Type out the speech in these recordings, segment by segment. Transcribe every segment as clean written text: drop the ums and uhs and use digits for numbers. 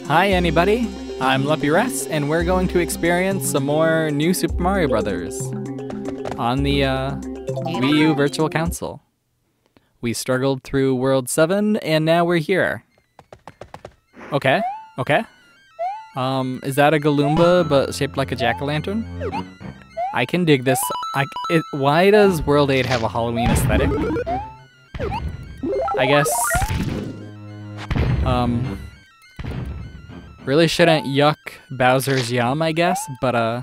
Hi anybody, I'm Luppi and we're going to experience some more new Super Mario Brothers on the Wii U Virtual Console. We struggled through World 7 and now we're here. Okay. Is that a Galumba but shaped like a jack-o'-lantern? I can dig this. Why does World 8 have a Halloween aesthetic? I guess, really shouldn't yuck Bowser's yum, I guess, but,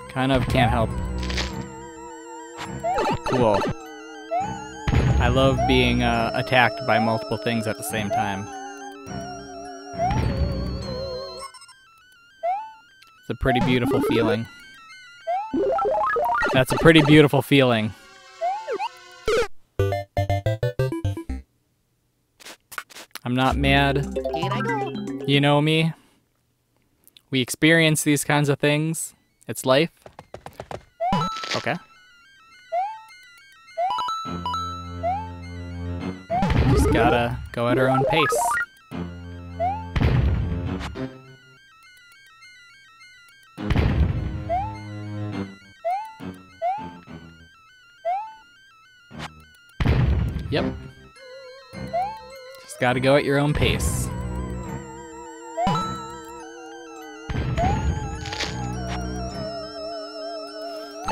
kind of can't help. Cool. I love being, attacked by multiple things at the same time. It's a pretty beautiful feeling. That's a pretty beautiful feeling. I'm not mad. You know me. We experience these kinds of things. It's life. Okay. Just gotta go at our own pace. Yep. Just gotta go at your own pace.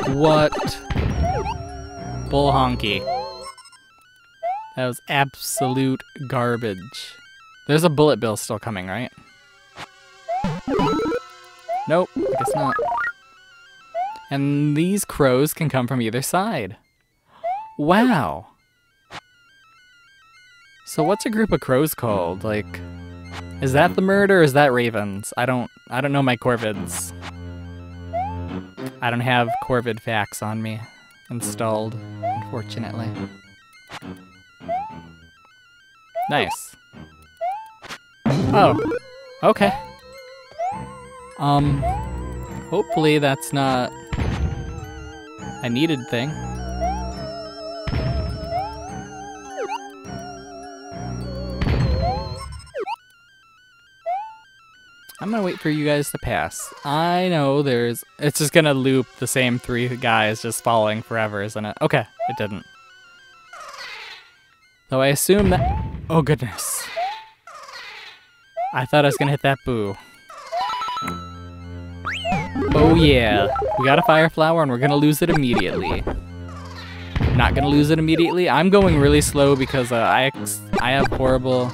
What? Bull honky. That was absolute garbage. There's a bullet bill still coming, right? Nope, I guess not. And these crows can come from either side. Wow. So what's a group of crows called? Like, is that the murder or is that ravens? I don't know my Corvids. I don't have Corvid facts on me installed, unfortunately. Nice. Oh, okay. Hopefully that's not a needed thing. I'm gonna wait for you guys to pass. I know it's just gonna loop the same three guys just following forever, isn't it? Okay, it didn't. Though I assume that, oh goodness. I thought I was gonna hit that boo. Oh yeah, we got a fire flower and we're gonna lose it immediately. Not gonna lose it immediately. I'm going really slow because I have horrible.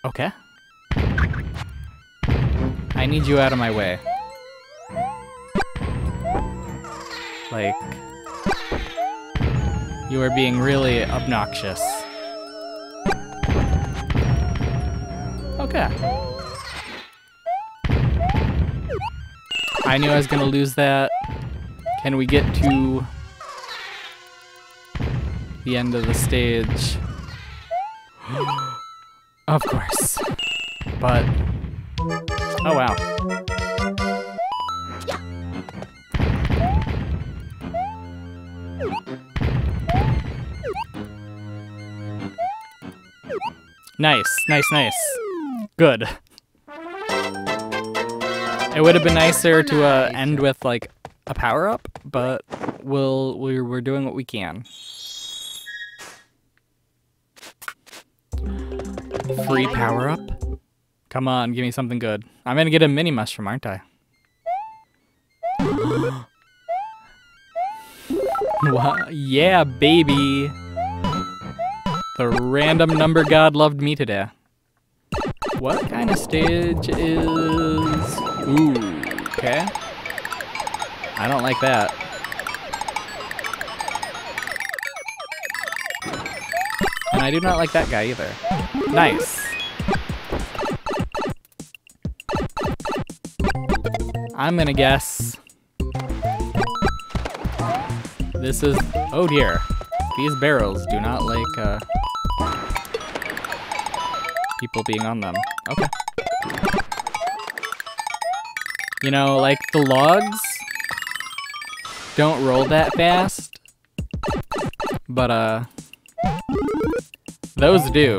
Okay. I need you out of my way. Like, you are being really obnoxious. Okay. I knew I was gonna lose that. Can we get to the end of the stage? Of course. But, oh wow. Nice. Good. It would have been nicer to end with like a power-up, but we're doing what we can. Free power-up? Come on, give me something good. I'm gonna get a mini mushroom, aren't I? What? Yeah, baby! The random number god loved me today. What kind of stage is... Ooh, okay. I don't like that. And I do not like that guy either. Nice. I'm gonna guess this is, oh dear, these barrels do not like people being on them. Okay. You know, like the logs don't roll that fast, but Those do.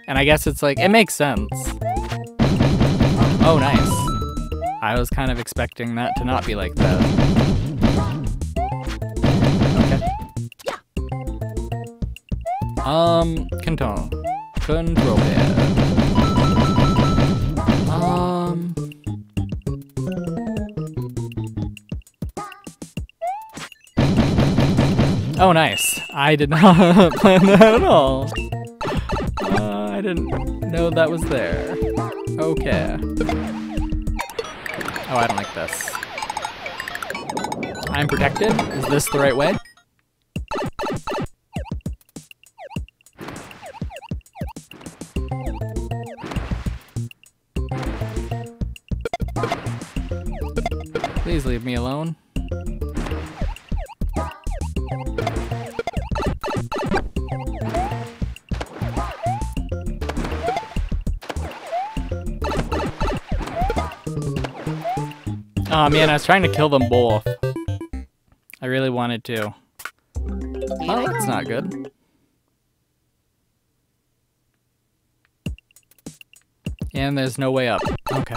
And I guess it's like, it makes sense. Oh, nice. I was kind of expecting that to not be like that. Okay. Control pad. Oh, nice. I did not plan that at all. I didn't know that was there. Okay. Oh, I don't like this. I'm protected? Is this the right way? Please leave me alone. Oh man, I was trying to kill them both. I really wanted to. Oh, that's not good. And there's no way up. Okay.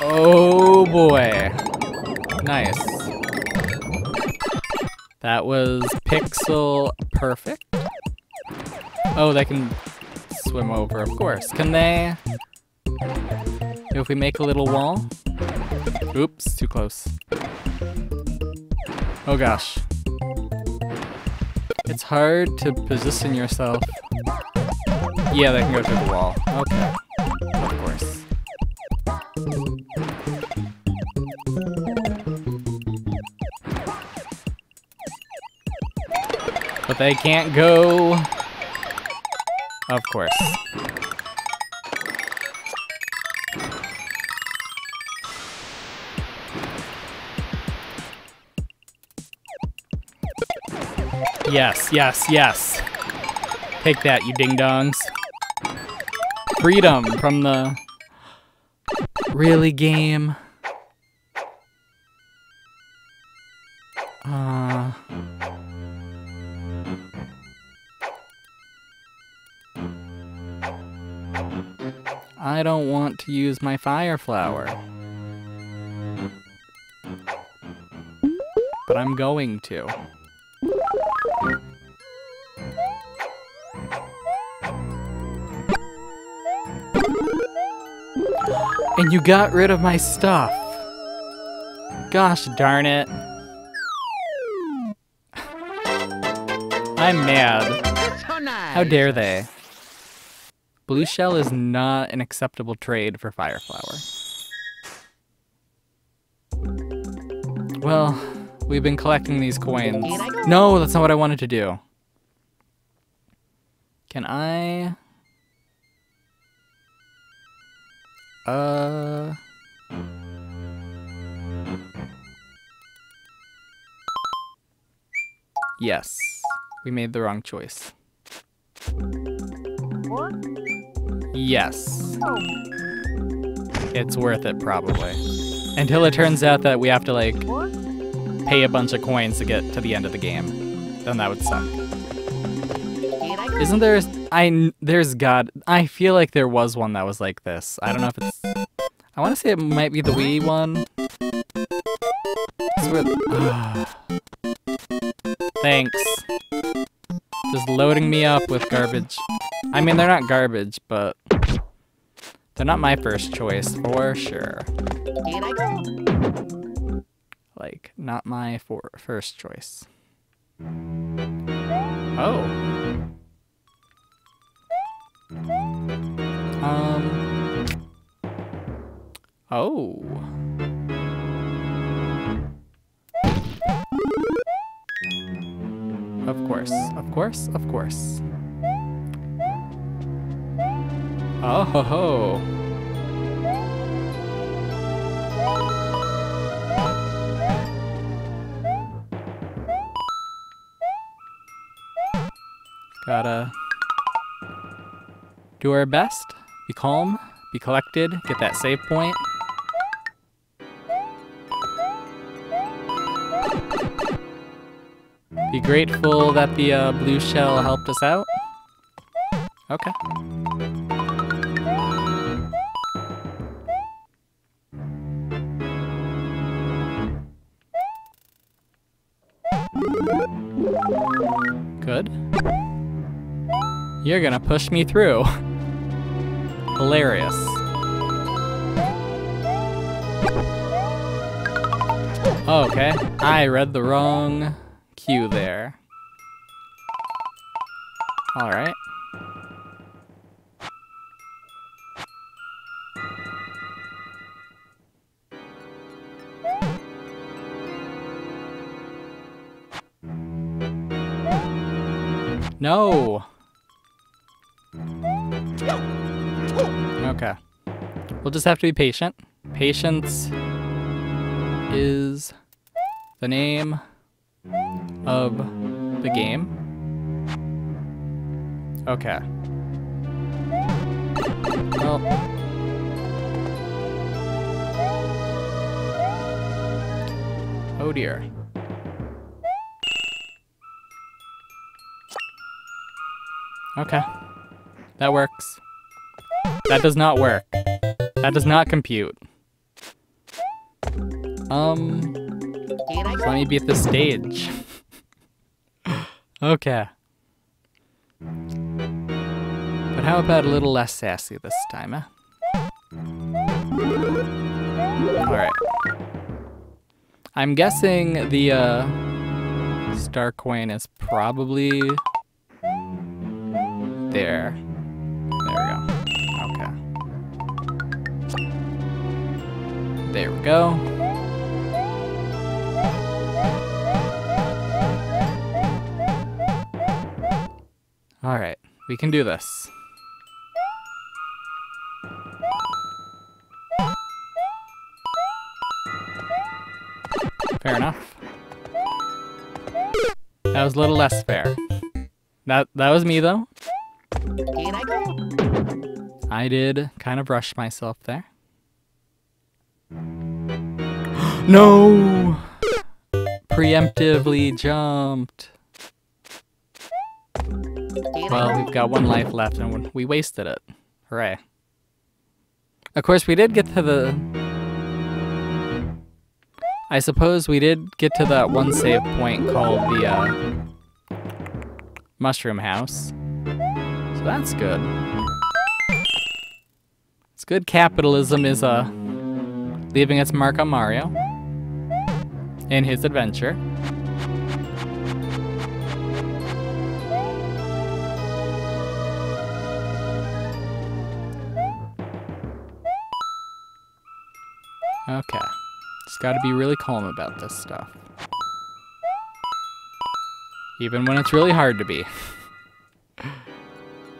Oh boy. Nice. That was pixel perfect. Oh, they can swim over, of course. Can they? If we make a little wall? Oops, too close. Oh gosh. It's hard to position yourself. Yeah, they can go through the wall. Okay. Of course. But they can't go. Of course. Yes, yes, yes. Take that, you ding-dongs. Freedom from the... Really, game? I don't want to use my fire flower. But I'm going to. And you got rid of my stuff. Gosh darn it. I'm mad. How dare they? Blue shell is not an acceptable trade for fire flower. Well, we've been collecting these coins. No, that's not what I wanted to do. Can I... Yes. We made the wrong choice. Yes. It's worth it, probably. Until it turns out that we have to, like, pay a bunch of coins to get to the end of the game. Then that would suck. Isn't there... I feel like there was one that was like this. I don't know if it's... I want to say it might be the Wii one. Thanks. Just loading me up with garbage. I mean, they're not garbage, but... They're not my first choice, for sure. Like, not my first choice. Oh. Oh. Of course, of course, of course. Oh ho ho. Gotta do our best, be calm, be collected, get that save point. Be grateful that the blue shell helped us out. Okay. Good. You're gonna push me through. Hilarious. Oh, okay. I read the wrong cue there. Alright. No! Okay. We'll just have to be patient. Patience is the name of the game. Okay. Well. Oh dear. Okay. That works. That does not work. That does not compute. Let me beat the stage. Okay. But how about a little less sassy this time, eh? Alright. I'm guessing the star coin is probably there. There we go. Okay. There we go. Alright, we can do this. Fair enough. That was a little less fair. That was me though. I did kind of rush myself there. No! Preemptively jumped. Well, we've got one life left and we wasted it. Hooray. Of course, we did get to the... I suppose we did get to that one save point called the Mushroom House. So that's good. It's good capitalism is leaving its mark on Mario in his adventure. Okay. Just gotta be really calm about this stuff. Even when it's really hard to be.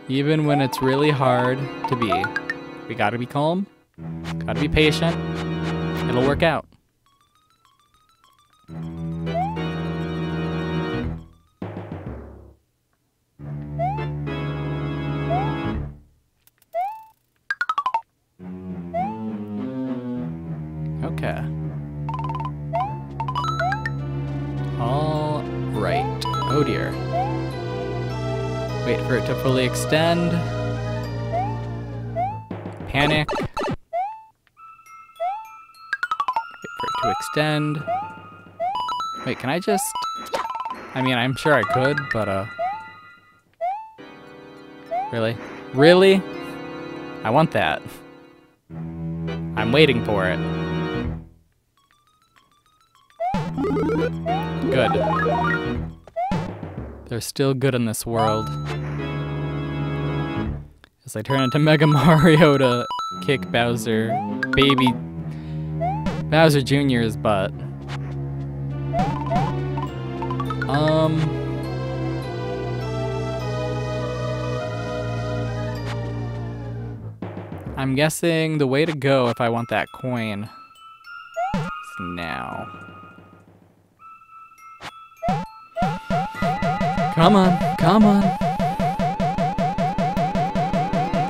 Even when it's really hard to be. We gotta be calm. Gotta be patient. It'll work out. Okay. All right. Oh dear. Wait for it to fully extend. Panic. Wait for it to extend. Wait, can I just... I mean, I'm sure I could, but, Really? Really? I want that. I'm waiting for it. Good. There's still good in this world. As I turn into Mega Mario to kick Bowser, baby Bowser Jr.'s butt. I'm guessing the way to go if I want that coin is now. Come on, come on.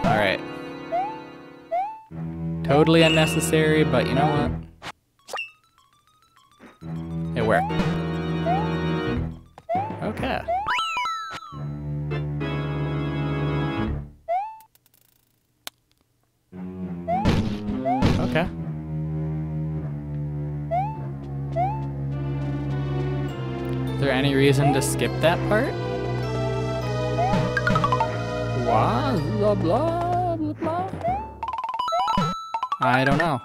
Alright. Totally unnecessary, but you know what? It work. Okay. Okay. Is there any reason to skip that part? Blah, blah, blah, blah, blah. I don't know.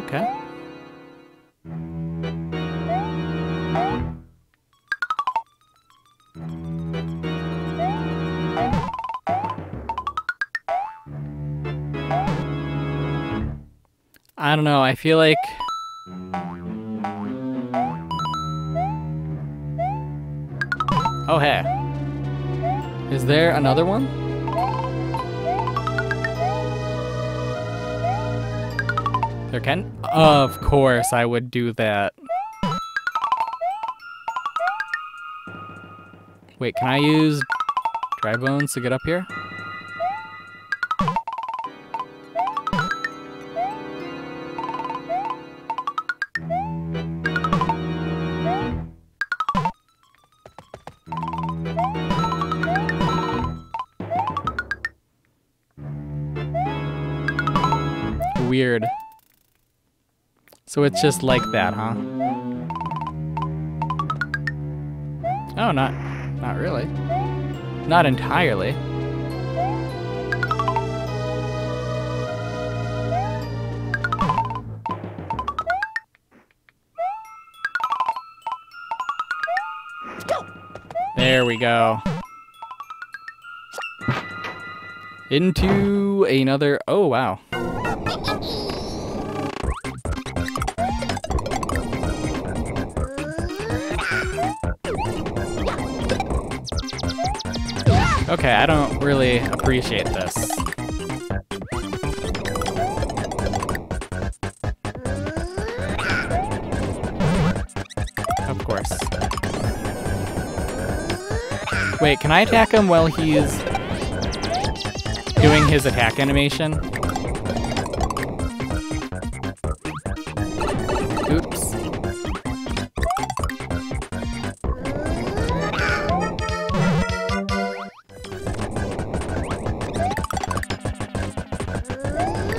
Okay. I don't know, I feel like... Oh, hey. Is there another one? There can? Of course I would do that. Wait, can I use dry bones to get up here? Weird. So it's just like that, huh? Oh, not really. Not entirely. There we go. Into another... Oh, wow. Okay, I don't really appreciate this. Of course. Wait, can I attack him while he's doing his attack animation? Oops.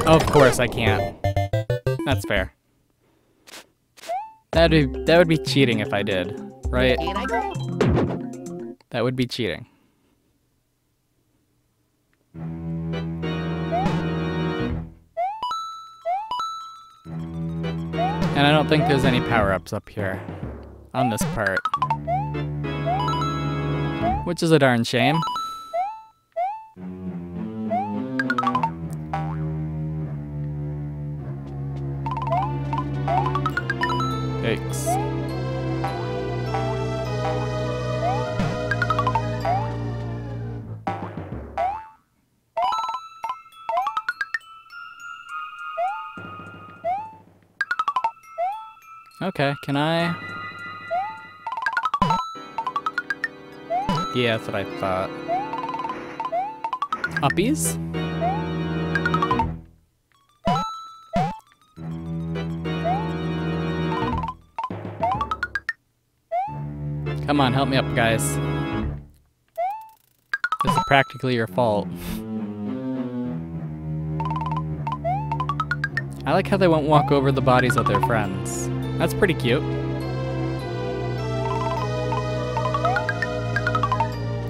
Of course I can't. That's fair. That would be cheating if I did, right? That would be cheating. And I don't think there's any power-ups up here on this part. Which is a darn shame. Yikes. Okay, can I? Yeah, that's what I thought. Uppies? Come on, help me up, guys. This is practically your fault. I like how they won't walk over the bodies of their friends. That's pretty cute.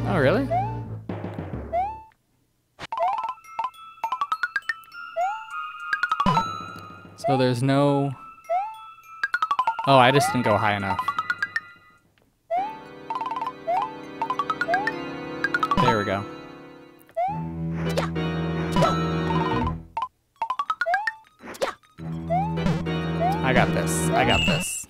Oh, really? So there's no... Oh, I just didn't go high enough. There we go. I got this. I got this.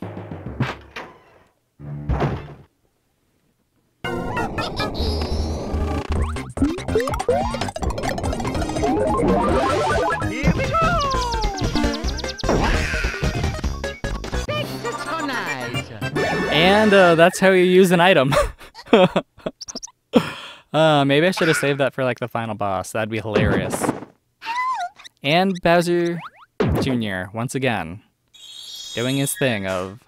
Here we go! This is so nice. And that's how you use an item. Maybe I should have saved that for like the final boss. That'd be hilarious. And Bowser Jr. once again doing his thing of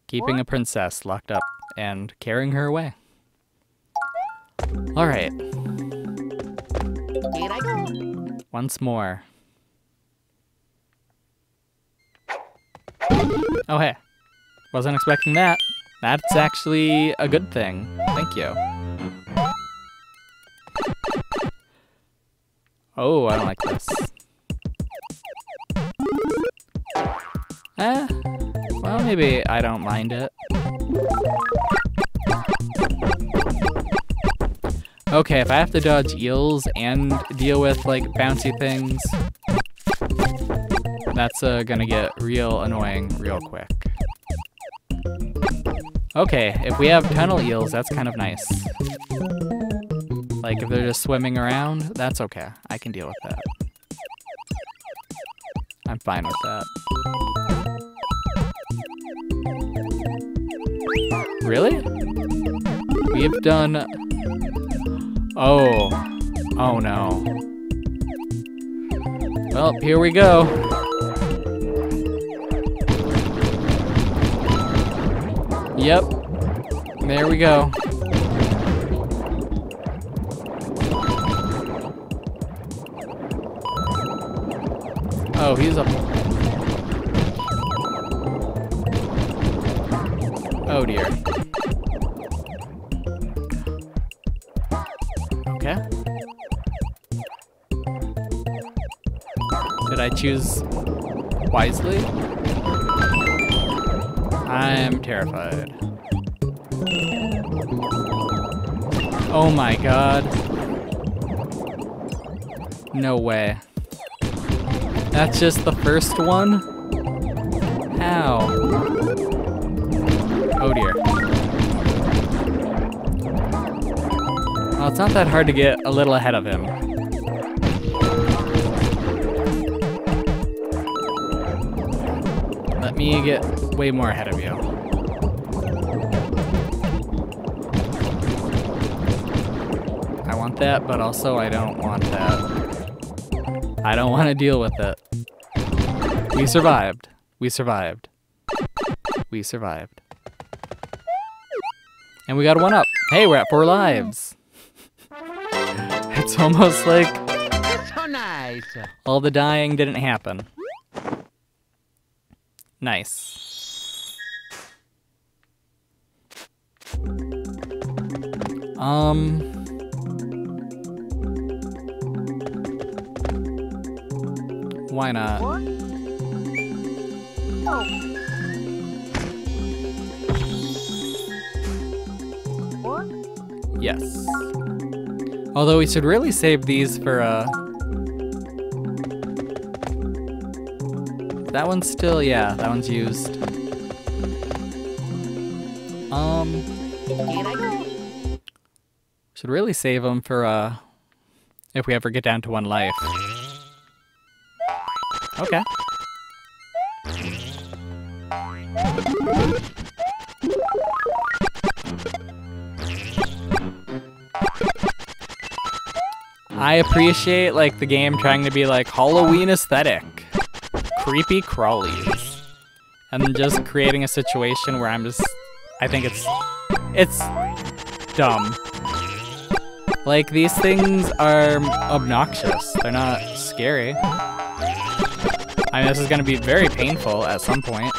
keeping a princess locked up and carrying her away. All right. Here I go. Once more. Oh, hey. Wasn't expecting that. That's actually a good thing. Thank you. Oh, I don't like this. Well, maybe I don't mind it. Okay, if I have to dodge eels and deal with, like, bouncy things, that's gonna get real annoying real quick. Okay, if we have tunnel eels, that's kind of nice. Like, if they're just swimming around, that's okay. I can deal with that. I'm fine with that. Really? We have done... Oh. Oh no. Well, here we go. Yep. There we go. Oh, he's up. Oh dear. Okay. Did I choose wisely? I'm terrified. Oh my god. No way. That's just the first one? How? Oh dear. Well, it's not that hard to get a little ahead of him. Let me get way more ahead of you. I want that, but also I don't want that. I don't want to deal with it. We survived. We survived. We survived. And we got a 1-up. Hey, we're at 4 lives. It's almost like It's so nice. all the dying didn't happen. Nice. Why not? What? Oh. What? Yes. Although we should really save these for, that one's still, yeah, that one's used. Here I go. Should really save them for, if we ever get down to 1 life. Okay. I appreciate, like, the game trying to be, like, Halloween aesthetic. Creepy crawlies. And then just creating a situation where I'm just... I think it's dumb. Like, these things are obnoxious. They're not scary. I mean, this is gonna be very painful at some point.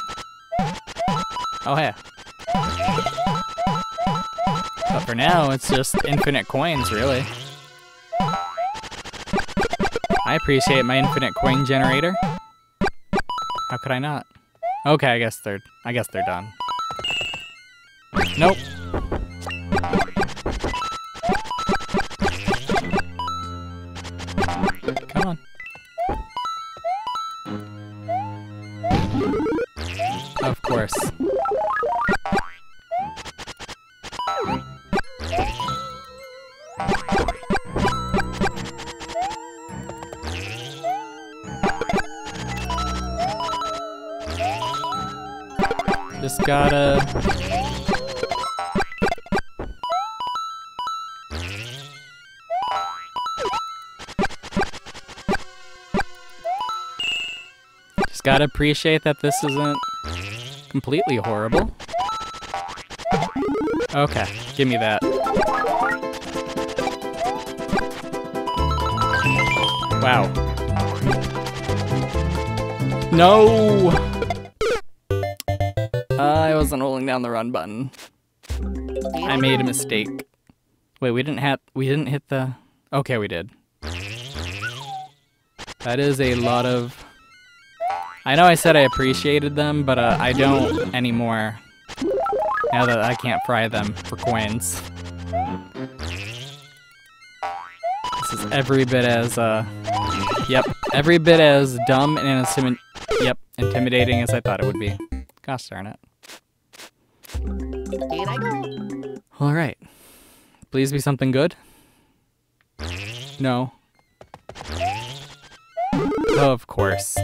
Oh, hey. But for now, it's just infinite coins, really. I appreciate my infinite coin generator. How could I not? Okay, I guess they're done. Nope. Come on. Of course. Just gotta... Just gotta appreciate that this isn't completely horrible. Okay, give me that. Wow. No! I wasn't holding down the run button. I made a mistake. Wait, we didn't hit the... Okay, we did. That is a lot of... I know I said I appreciated them, but I don't anymore. Now that I can't fry them for coins. This is every bit as, yep, every bit as dumb and intimidating as I thought it would be. Gosh darn it. Here I go. Alright. Please be something good. No. Of course.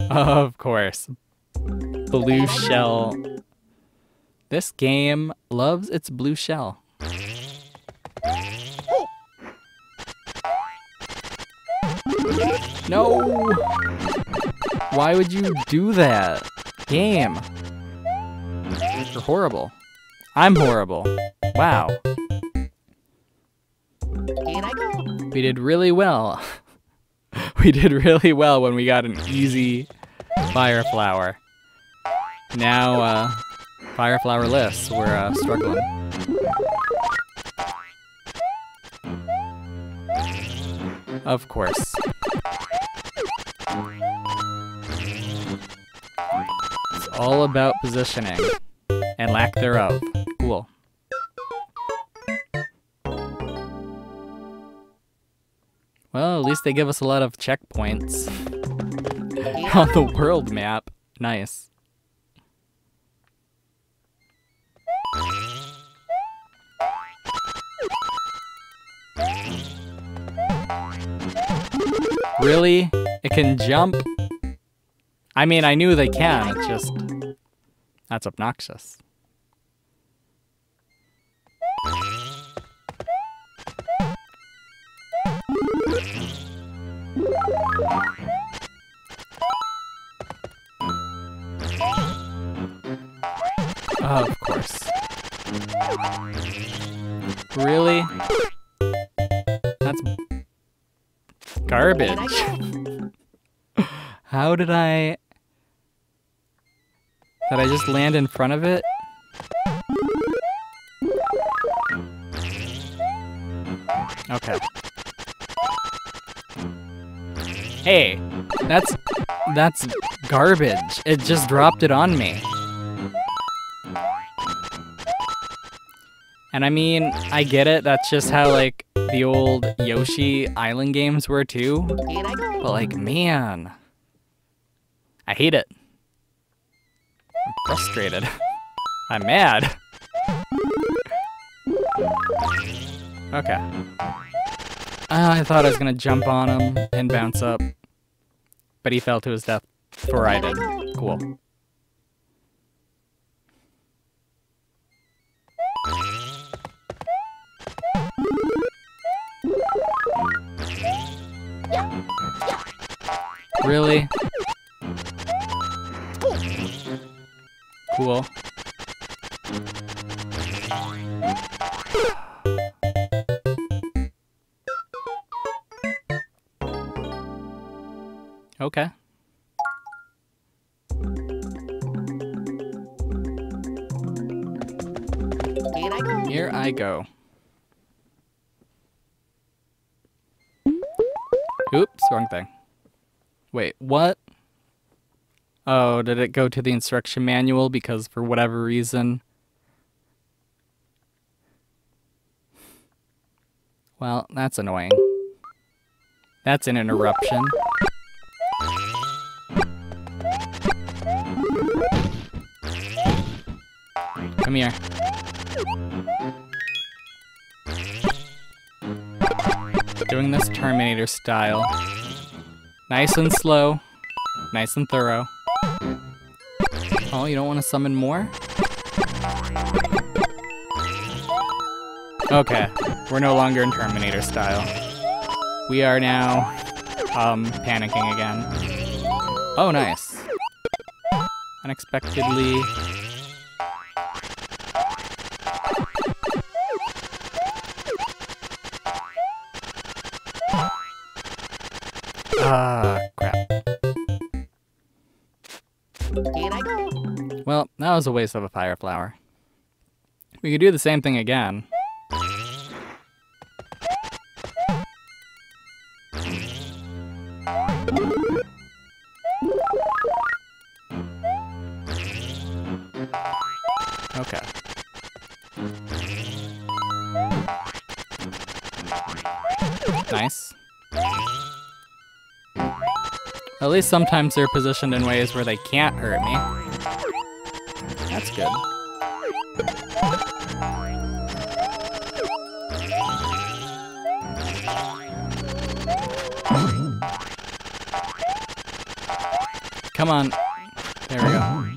Of course. Blue shell. This game loves its blue shell. No! Why would you do that? Game. You're horrible. I'm horrible. Wow. Here I go. We did really well. We did really well when we got an easy fire flower. Now, fire flowerless, we're struggling. Of course. It's all about positioning and lack thereof. Cool. Well, at least they give us a lot of checkpoints on the world map. Nice. Really? It can jump? I mean, I knew they can, it's just... That's obnoxious. Of course. Really? That's garbage. How did I just land in front of it? Okay. Hey, that's garbage. It just dropped it on me. And I mean, I get it. That's just how, like, the old Yoshi Island games were, too. But, like, man. I hate it. I'm frustrated. I'm mad. Okay. I thought I was gonna jump on him and bounce up. But he fell to his death before I did. Cool. Really? Cool. Okay. Here I go. Oops, wrong thing. Wait, what? Oh, did it go to the instruction manual because for whatever reason? Well, that's annoying. That's an interruption. Come here. Doing this Terminator style. Nice and slow. Nice and thorough. Oh, you don't want to summon more? Okay, we're no longer in Terminator style. We are now, panicking again. Oh, nice. Unexpectedly. Ah, crap. Here I go. Well, that was a waste of a fire flower. We could do the same thing again. Okay. Nice. At least sometimes they're positioned in ways where they can't hurt me. That's good. Come on. There we go.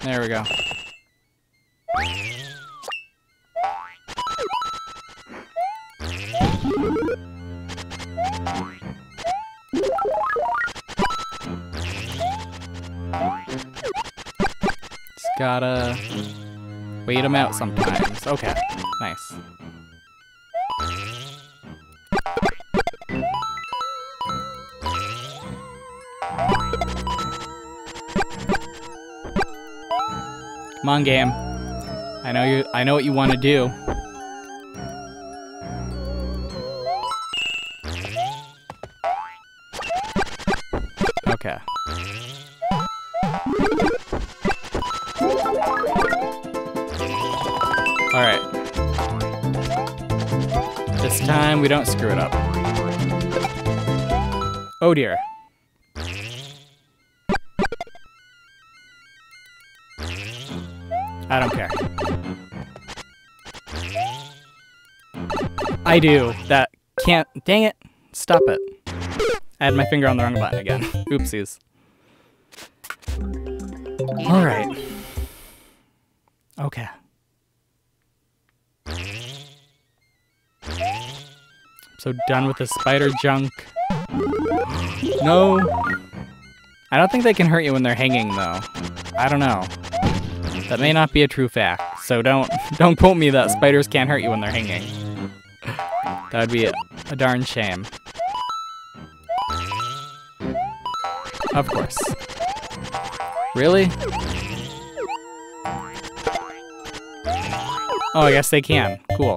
There we go. Just gotta wait them out sometimes. Okay, nice. Come on, game. I know what you want to do. Okay. All right. This time we don't screw it up. Oh dear. I don't care. I do. That can't. Dang it. Stop it. I had my finger on the wrong button again. Oopsies. Alright. Okay. So done with the spider junk. No. I don't think they can hurt you when they're hanging, though. I don't know. That may not be a true fact, so don't quote me that spiders can't hurt you when they're hanging. That would be a darn shame. Of course. Really? Oh, I guess they can. Cool.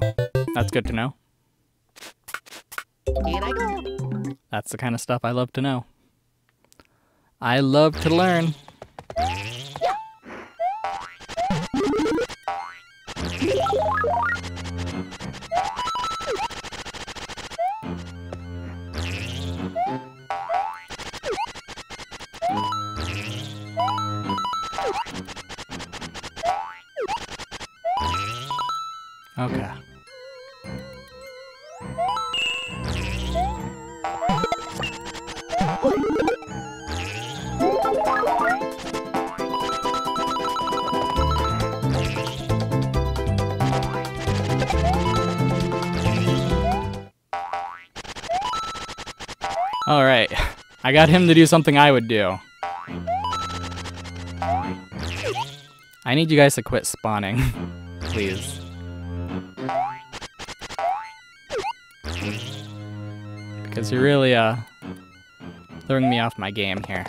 That's good to know. Here I go. That's the kind of stuff I love to know. I love to learn. Okay. All right. I got him to do something I would do. I need you guys to quit spawning, please. Because you're really, throwing me off my game here.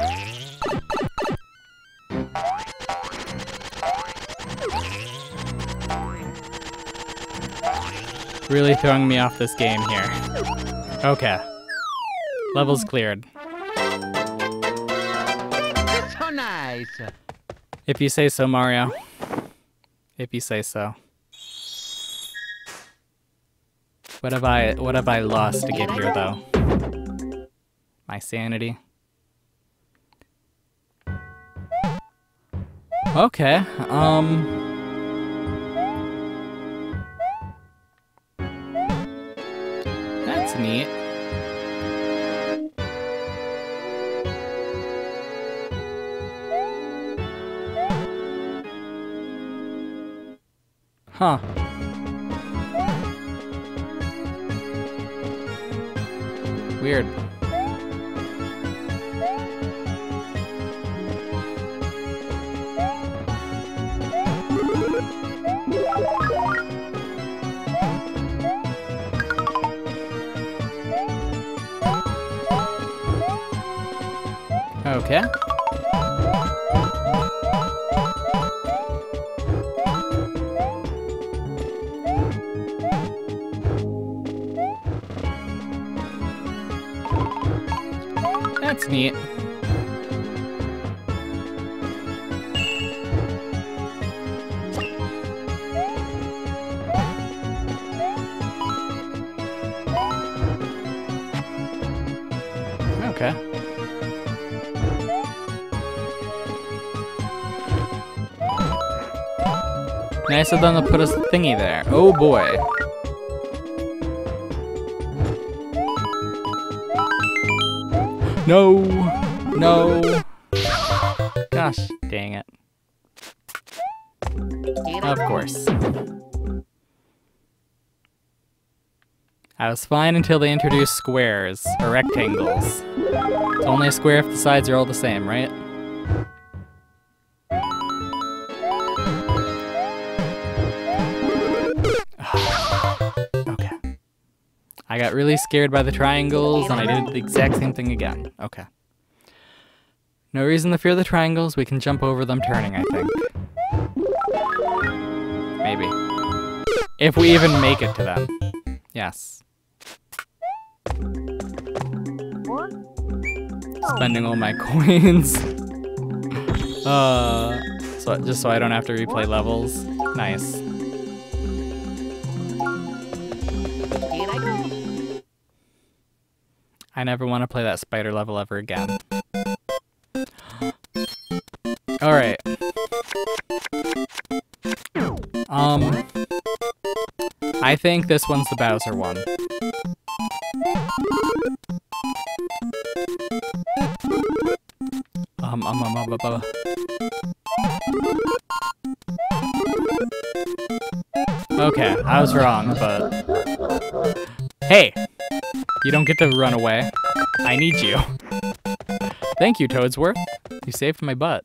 Really throwing me off this game here. Okay. Levels cleared. That's so nice. If you say so, Mario. If you say so. What have I lost to get here, though? My sanity. Okay, that's neat. Huh. Weird. Okay. That's neat. Okay. Nice of them to put a thingy there. Oh boy. No! No! Gosh, dang it. Of course. I was fine until they introduced squares, or rectangles. It's only a square if the sides are all the same, right? Okay. I got really scared by the triangles, and I did the exact same thing again. Okay. No reason to fear the triangles. We can jump over them turning, I think. Maybe. If we even make it to them. Yes. Spending all my coins. Just so I don't have to replay levels. Nice. Here I go. I never want to play that spider level ever again. Alright. I think this one's the Bowser one. Okay, I was wrong, but... Hey! You don't get to run away. I need you. Thank you, Toadsworth. You saved my butt.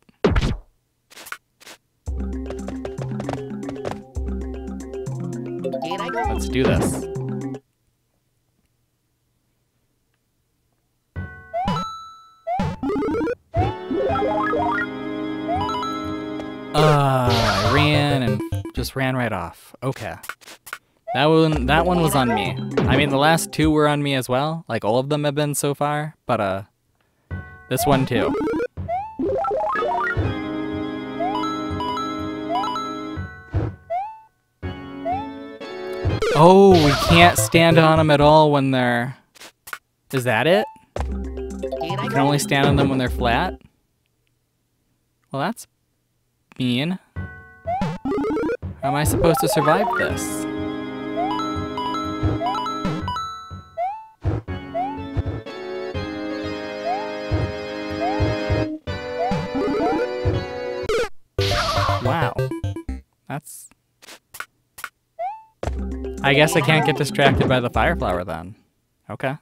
Here I go. Let's do this. I ran and just ran right off. Okay. That one was on me. I mean, the last two were on me as well. Like, all of them have been so far. But, this one too. Oh, we can't stand on them at all when they're... Is that it? You can only stand on them when they're flat? Well, that's mean. How am I supposed to survive this? Wow. That's... I guess I can't get distracted by the fire flower then. Okay.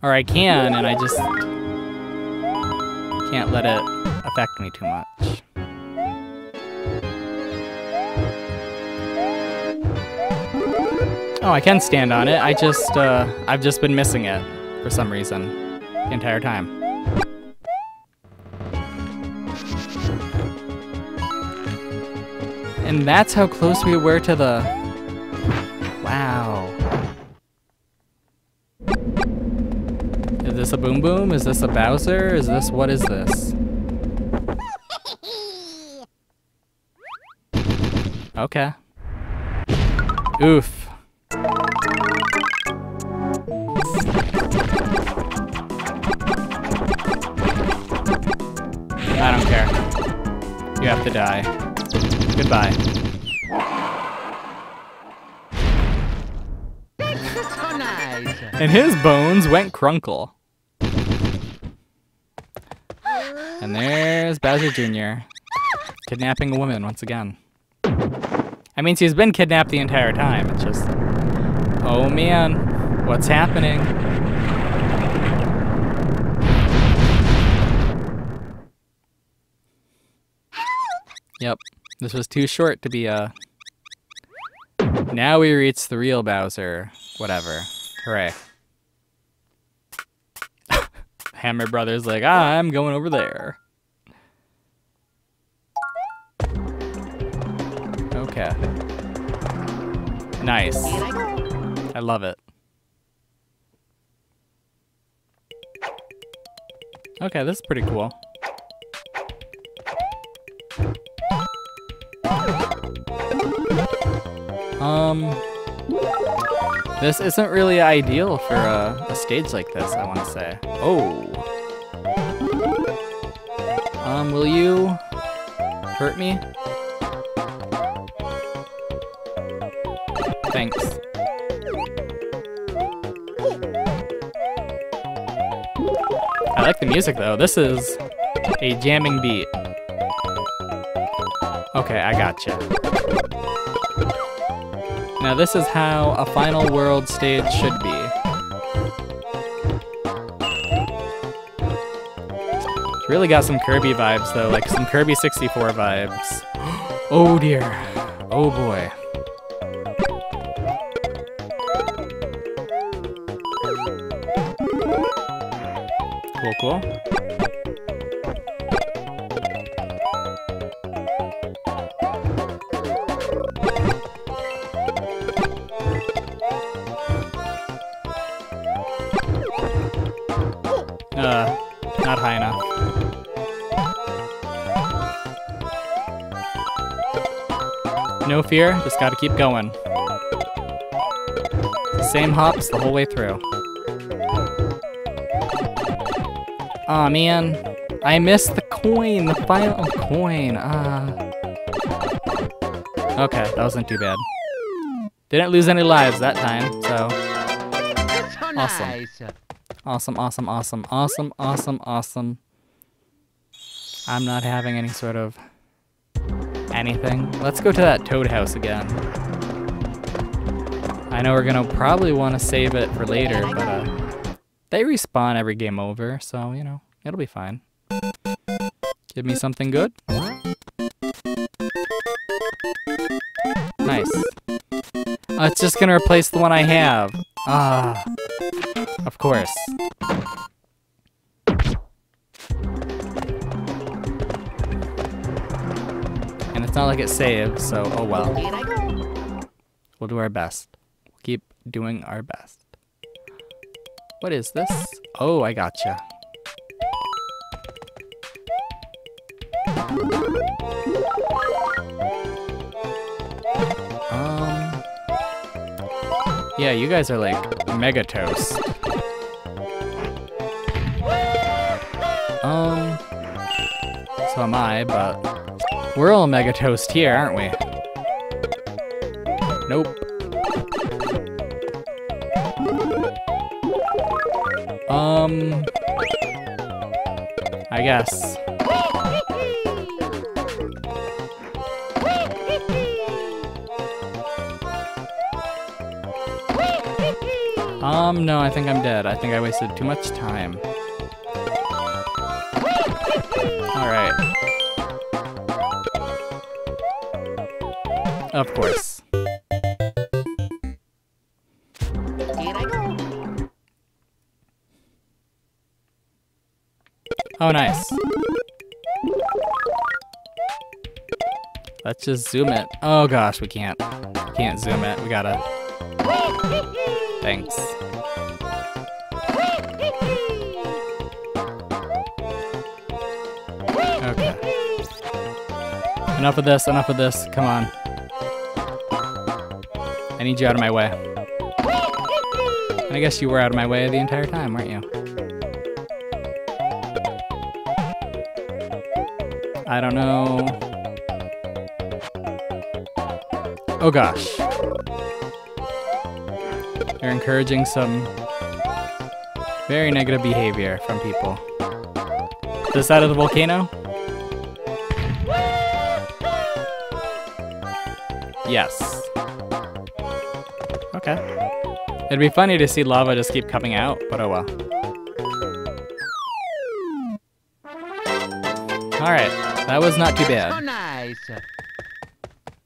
Or I can, and I just can't let it affect me too much. Oh, I can stand on it. I've just been missing it for some reason the entire time. And that's how close we were to the... Wow. Is this a Boom Boom? Is this a Bowser? Is this... What is this? Okay. Oof. I don't care. You have to die. Goodbye. So nice. And his bones went crunkle. And there's Bowser Jr. kidnapping a woman once again. I mean, she's been kidnapped the entire time. It's just, oh man, what's happening? Yep, this was too short to be Now we reach the real Bowser. Whatever. Hooray. Hammer Brothers like, I'm going over there. Okay. Nice. I love it. Okay, this is pretty cool. This isn't really ideal for a stage like this, I want to say. Oh. Will you hurt me? Thanks. I like the music though. This is a jamming beat. Okay, I gotcha. Now this is how a final world stage should be. It's really got some Kirby vibes though, like some Kirby 64 vibes. Oh dear. Oh boy. Cool, cool. Not high enough. No fear, just gotta keep going. Same hops the whole way through. Aw, man. I missed the coin, the final coin. Okay, that wasn't too bad. Didn't lose any lives that time, so. Awesome. Nice. Awesome, awesome, awesome, awesome, awesome, awesome. I'm not having any sort of anything. Let's go to that Toad house again. I know we're gonna probably want to save it for later, but they respawn every game over, so, you know, it'll be fine. Give me something good. Nice. It's just gonna replace the one I have. Of course. And it's not like it saves, so oh well. We'll do our best. We'll keep doing our best. What is this? Oh, I gotcha. Yeah, you guys are like mega toast. So am I, but we're all mega toast here, aren't we? Nope. I guess. No, I think I'm dead. I think I wasted too much time. Alright. Of course. Oh, nice. Let's just zoom it. Oh gosh, we can't. We can't zoom it. We gotta... Thanks. Okay. Enough of this, enough of this. Come on. I need you out of my way. And I guess you were out of my way the entire time, weren't you? I don't know. Oh gosh. You're encouraging some very negative behavior from people. This side of the volcano? Yes. Okay. It'd be funny to see lava just keep coming out, but oh well. Alright, that was not too So bad. nice.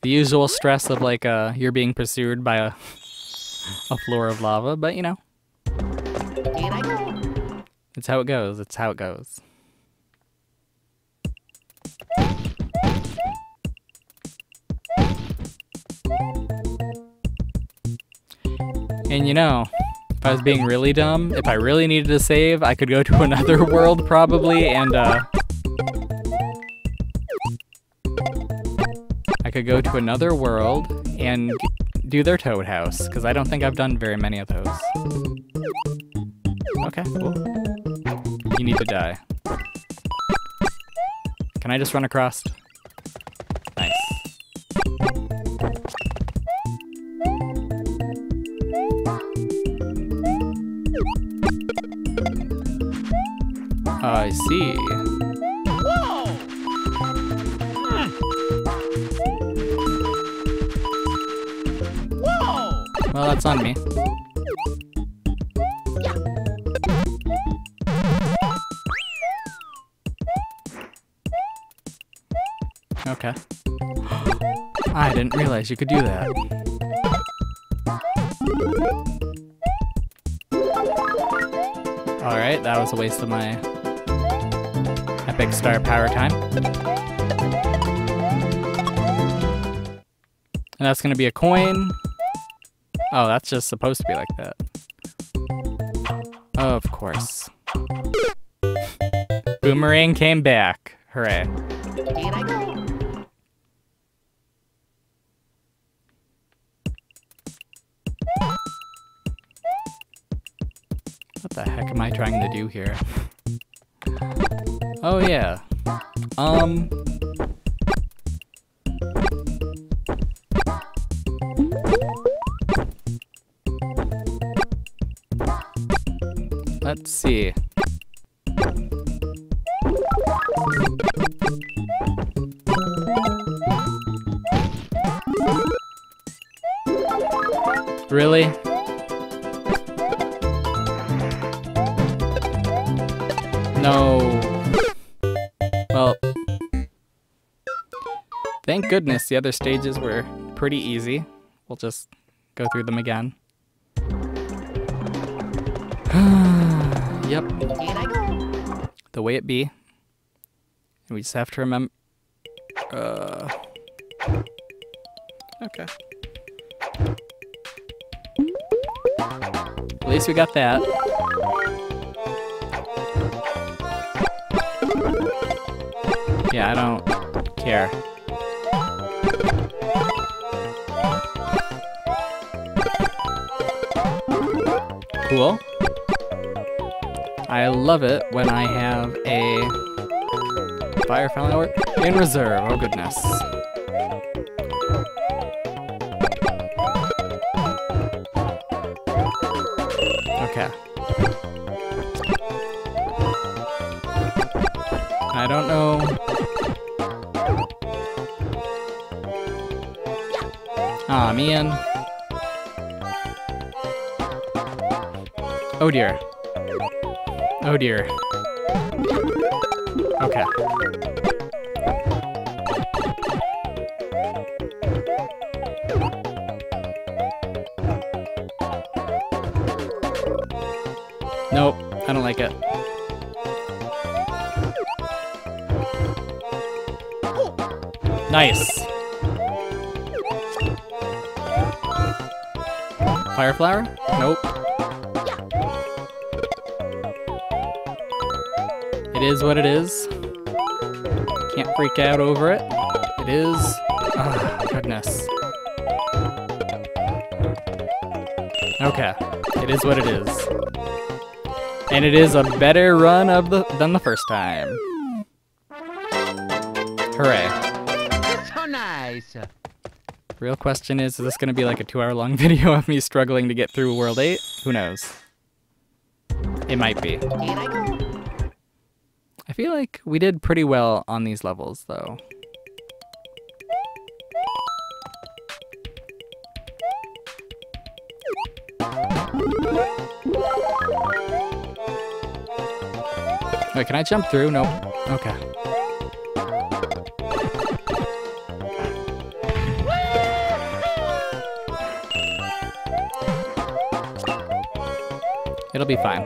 The usual stress of like you're being pursued by a floor of lava, but you know. Here I go. It's how it goes, it's how it goes. And you know, if I was being really dumb, if I really needed to save, I could go to another world probably and I could go to another world and do their Toad House, because I don't think I've done very many of those. Okay, cool. You need to die. Can I just run across? Nice. I see. Whoa! Whoa! Well, that's on me. Okay. I didn't realize you could do that. Alright, that was a waste of my epic star power time. And that's gonna be a coin. Oh, that's just supposed to be like that. Of course. Boomerang came back. Hooray. Here I go. What the heck am I trying to do here? Oh yeah. Let's see. Really? No. Well, thank goodness the other stages were pretty easy. We'll just go through them again. Yep. Here I go. The way it be. And we just have to remember. Okay. At least we got that. Yeah, I don't care. Cool. I love it when I have a fire flower in reserve. Oh goodness. Okay. I don't know. Aw, man. Oh dear. Oh dear. Okay. Nope, I don't like it. Nice. Fire flower? Nope. It is what it is. Can't freak out over it. It is. Oh, goodness. Okay. It is what it is. And it is a better run of than the first time. Hooray. So nice. Real question is this going to be like a 2-hour-long video of me struggling to get through World 8? Who knows? It might be. Here I go. I feel like we did pretty well on these levels, though. Wait, can I jump through? Nope. Okay. It'll be fine.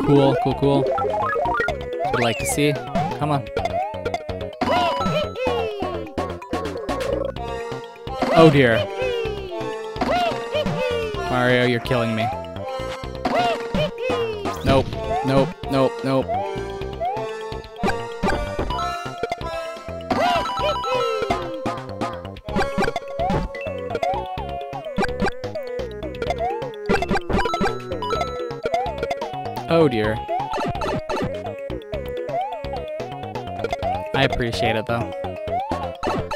Cool, cool, cool. Would like to see. Come on. Oh dear. Mario, you're killing me. Nope, nope, nope, nope. Oh dear. I appreciate it though.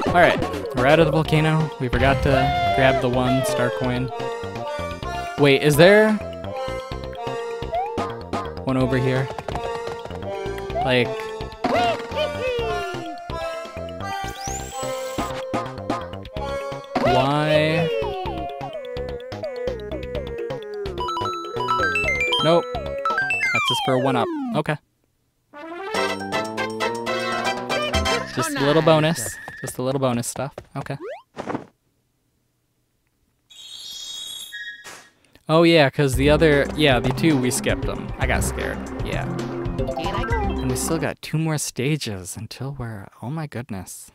Alright, we're out of the volcano. We forgot to grab the 1 star coin. Wait, is there one over here? Like, why? Nope. That's just for a 1-up. Okay. Just a little bonus. Just a little bonus stuff. Okay. Oh yeah, because the other, the 2, we skipped them. I got scared. Yeah. And we still got 2 more stages until we're, oh my goodness.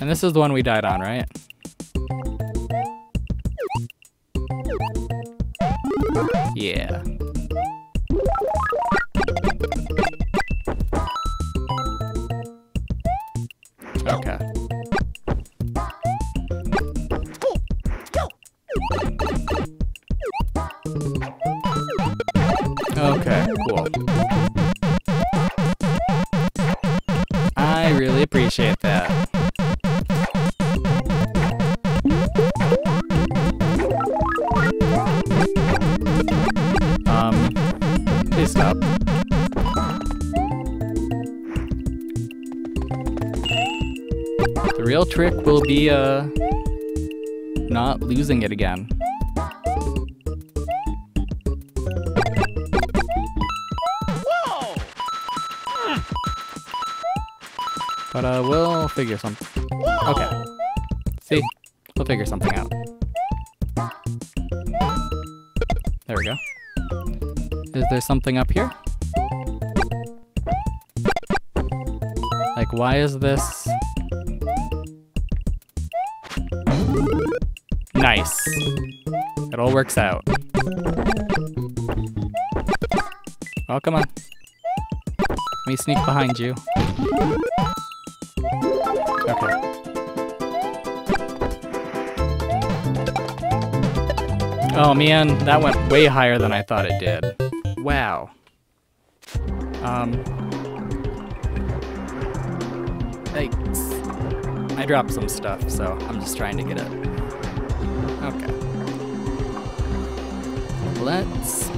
And this is the one we died on, right? Yeah. Okay. Okay, cool. I really appreciate that. Please stop. The real trick will be, not losing it again. But, we'll figure something. Okay. See? We'll figure something out. There we go. Is there something up here? Like, why is this? Nice. It all works out. Oh, come on. Let me sneak behind you. Okay. Oh man, that went way higher than I thought it did. Wow. I dropped some stuff, so I'm just trying to get it. Okay. Let's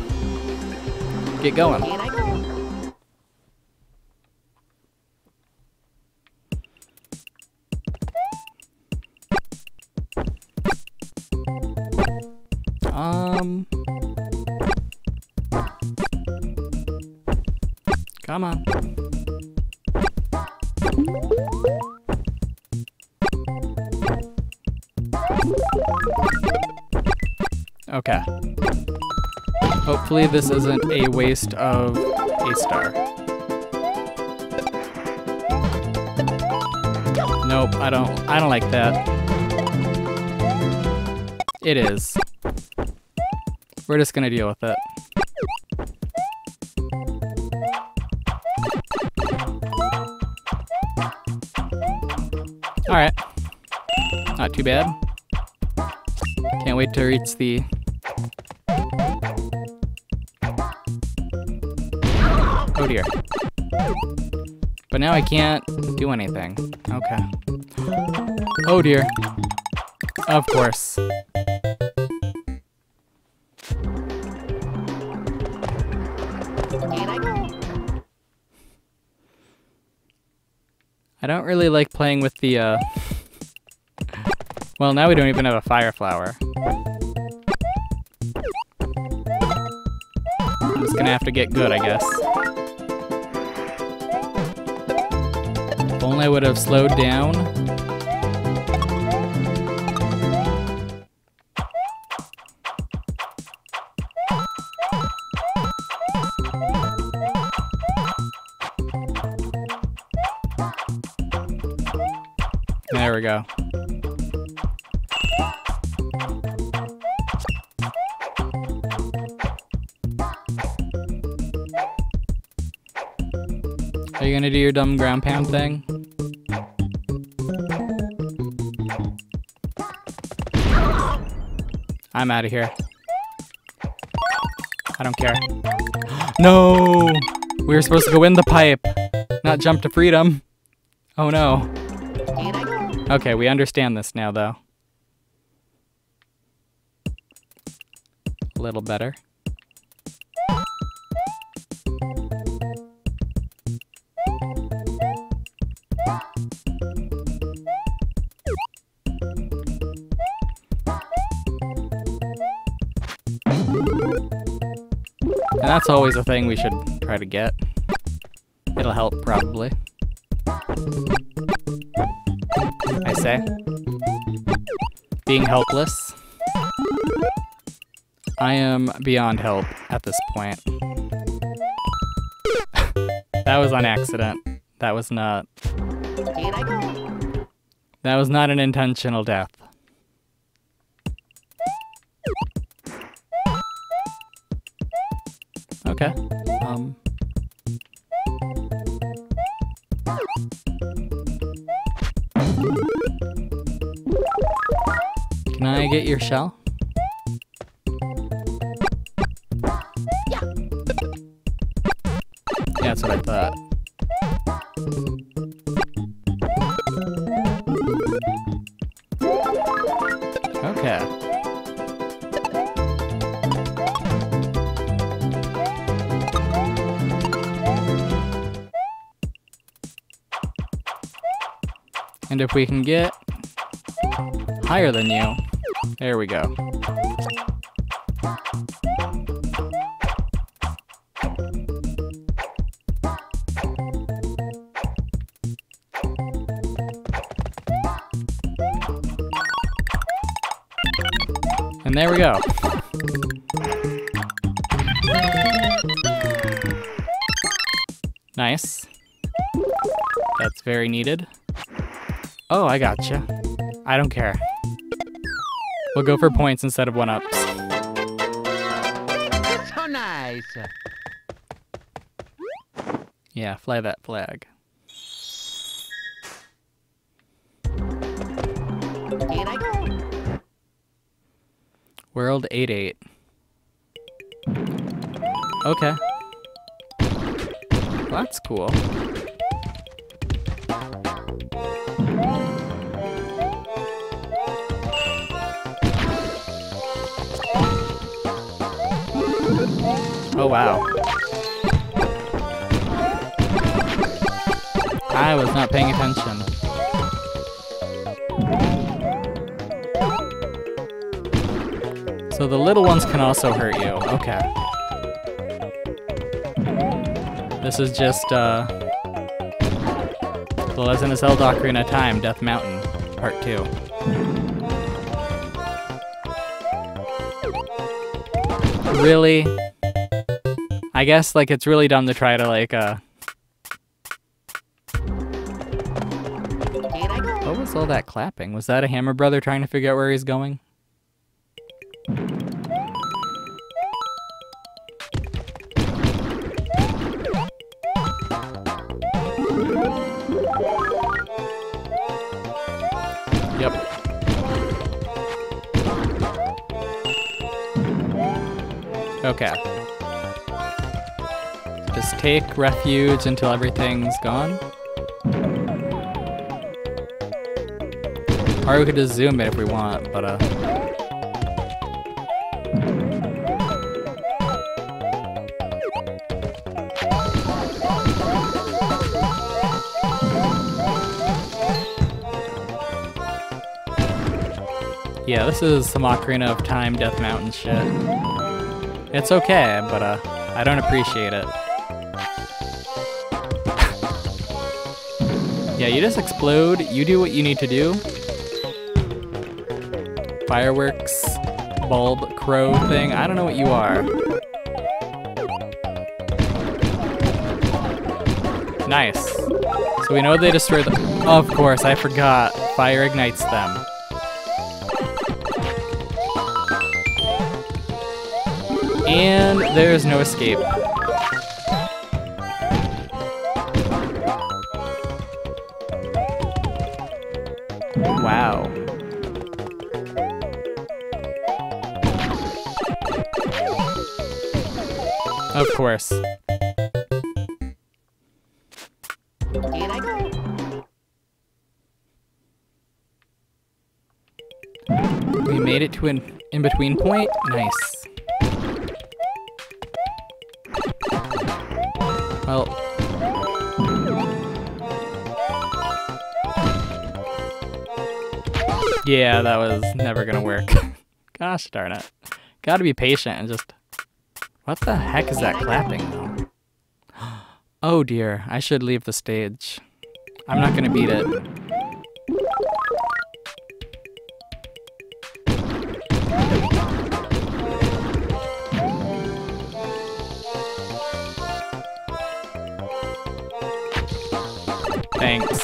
get going. Come on. Okay. Hopefully this isn't a waste of a star. Nope, I don't like that. It is. We're just gonna deal with it. Alright. Not too bad. Can't wait to reach the... Oh dear. But now I can't do anything. Okay. Oh dear. Of course. I don't really like playing with the Well, now we don't even have a fire flower. I'm just gonna have to get good, I guess. If only I would have slowed down. There we go. Are you gonna do your dumb ground pound thing? I'm out of here. I don't care. No! We were supposed to go in the pipe, not jump to freedom. Oh no. Okay, we understand this now, though. A little better. And that's always a thing we should try to get. It'll help, probably. I say. Being helpless. I am beyond help at this point. That was on accident. That was not... That was not an intentional death. Okay. Can I get your shell? Yeah, that's what I thought. Okay. And if we can get higher than you, there we go. And there we go. Nice. That's very needed. Oh, I gotcha. I don't care. We'll go for points instead of one-ups. That's so nice. Yeah, fly that flag. Here I go. World 8-8. Okay. Well, that's cool. Oh, wow. I was not paying attention. So the little ones can also hurt you. Okay. This is just, The Legend of Zelda Ocarina of Time, Death Mountain, Part 2. Really? I guess, like, it's really dumb to try to, like, What was all that clapping? Was that a Hammer Brother trying to figure out where he's going? Yep. Okay. Just take refuge until everything's gone. Or we could just zoom it if we want, but Yeah, this is some Ocarina of Time Death Mountain shit. It's okay, but I don't appreciate it. Yeah, you just explode, you do what you need to do. Fireworks, bulb, crow thing, I don't know what you are. Nice. So we know they destroy the... Of course, I forgot. Fire ignites them. And there's no escape. Wow. Of course. Here I go. We made it to an in-between point. Nice. Well. Yeah, that was never gonna work. Gosh darn it. Gotta be patient and just... What the heck is that clapping though? Oh dear, I should leave the stage. I'm not gonna beat it. Thanks.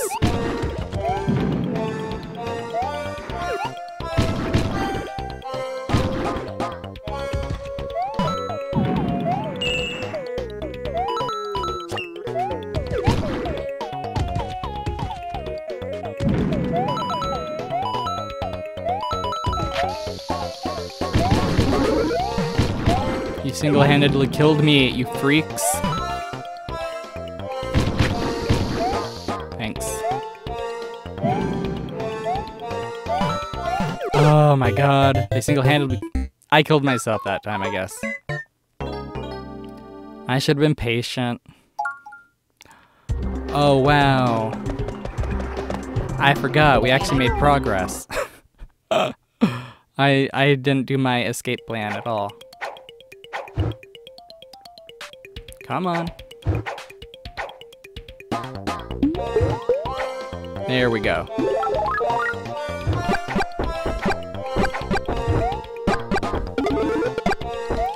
You single-handedly killed me, you freaks. Thanks. Oh my god. They single-handedly... I killed myself that time, I guess. I should have been patient. Oh, wow. I forgot. We actually made progress. I didn't do my escape plan at all. Come on. There we go.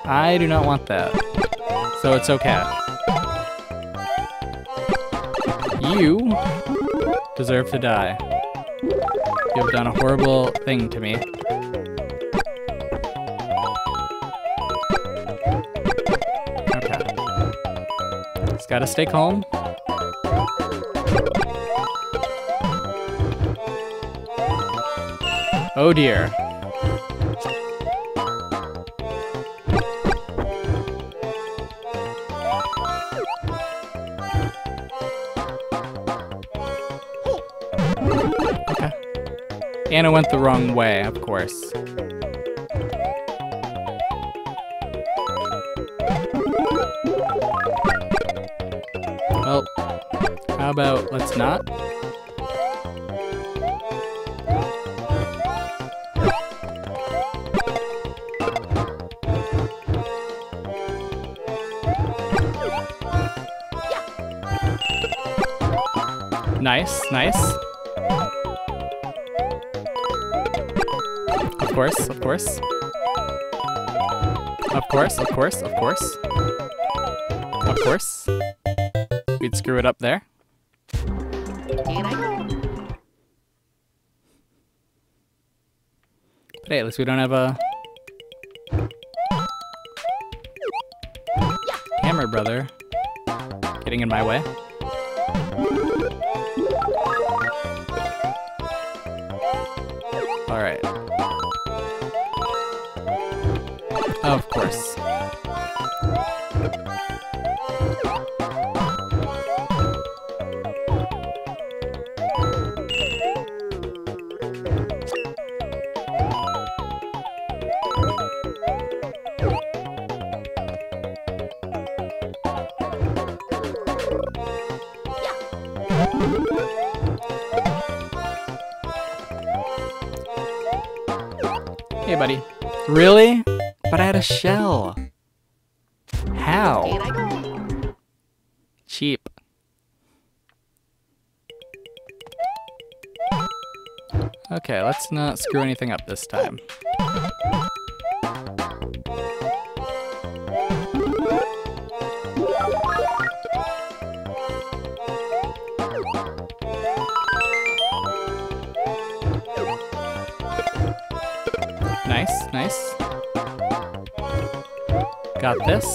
I do not want that. So it's okay. You deserve to die. You have done a horrible thing to me. Just gotta stay calm. Oh dear. Okay. Anna went the wrong way, of course. Well, how about let's not? Nice, nice. Of course, of course. Of course, of course, of course. Of course. We'd screw it up there. Here I go. But hey, at least we don't have a... Hammer brother getting in my way. Alright. Of course. Hey, buddy. Really? But I had a shell. How? Here I go. Cheap. Okay, let's not screw anything up this time. Nice, nice. Got this.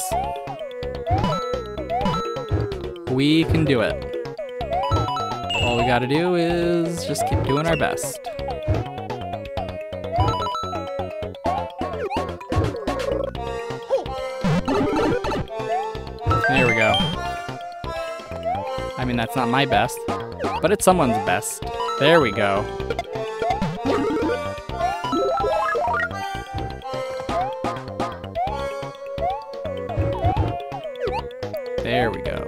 We can do it. All we gotta do is just keep doing our best. There we go. I mean, that's not my best, but it's someone's best. There we go. There we go.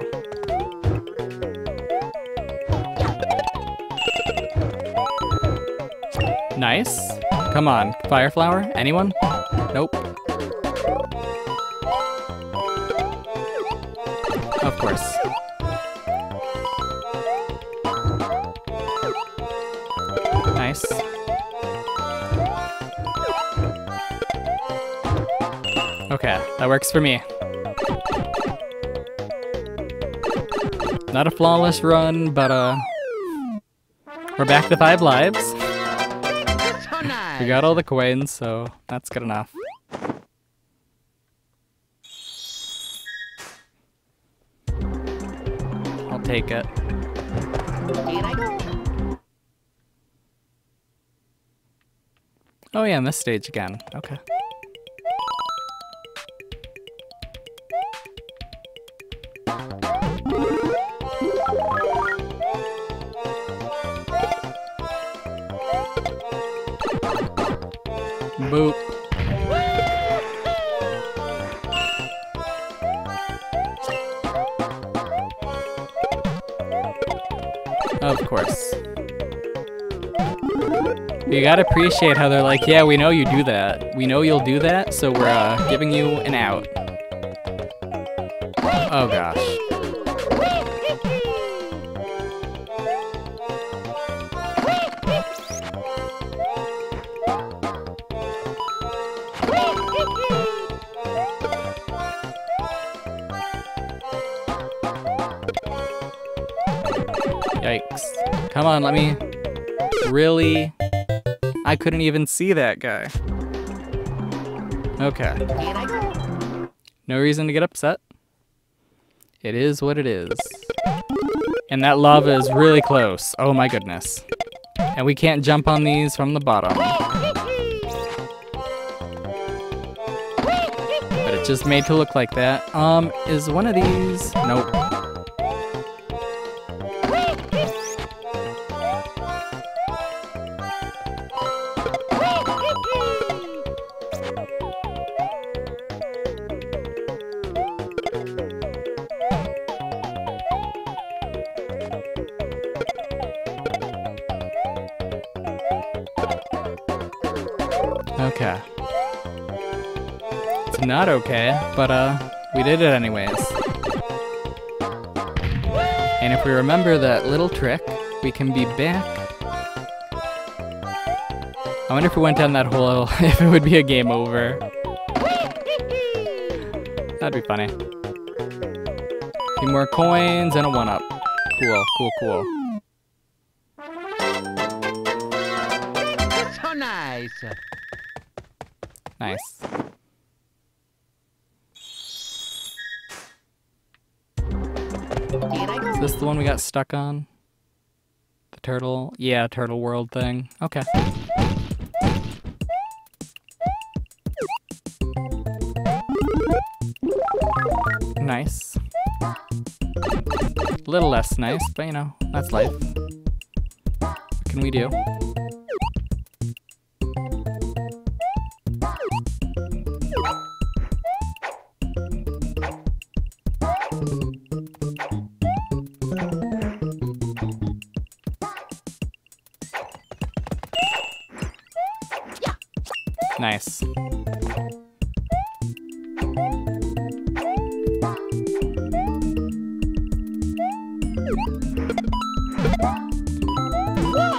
Nice. Come on, fire flower? Anyone? Nope. Of course. Nice. Okay, that works for me. Not a flawless run, but we're back to 5 lives. So nice. We got all the coins, so that's good enough. I'll take it. Here I go. Oh yeah, in this stage again. Okay. Boop. Of course. You gotta appreciate how they're like, yeah, we know you do that. We know you'll do that, so we're giving you an out. Oh gosh. Yikes. Come on, let me... Really? I couldn't even see that guy. Okay. Here I go. No reason to get upset. It is what it is. And that lava is really close. Oh my goodness. And we can't jump on these from the bottom. But it just made to look like that. Is one of these... Nope. Okay. It's not okay, but we did it anyways. And if we remember that little trick, we can be back. I wonder if we went down that hole, if it would be a game over. That'd be funny. A few more coins and a 1-up. Cool, cool, cool. So nice. Nice. Here I go. Is this the one we got stuck on? The turtle? Yeah, turtle world thing. Okay. Nice. A little less nice, but you know, that's life. What can we do? Nice.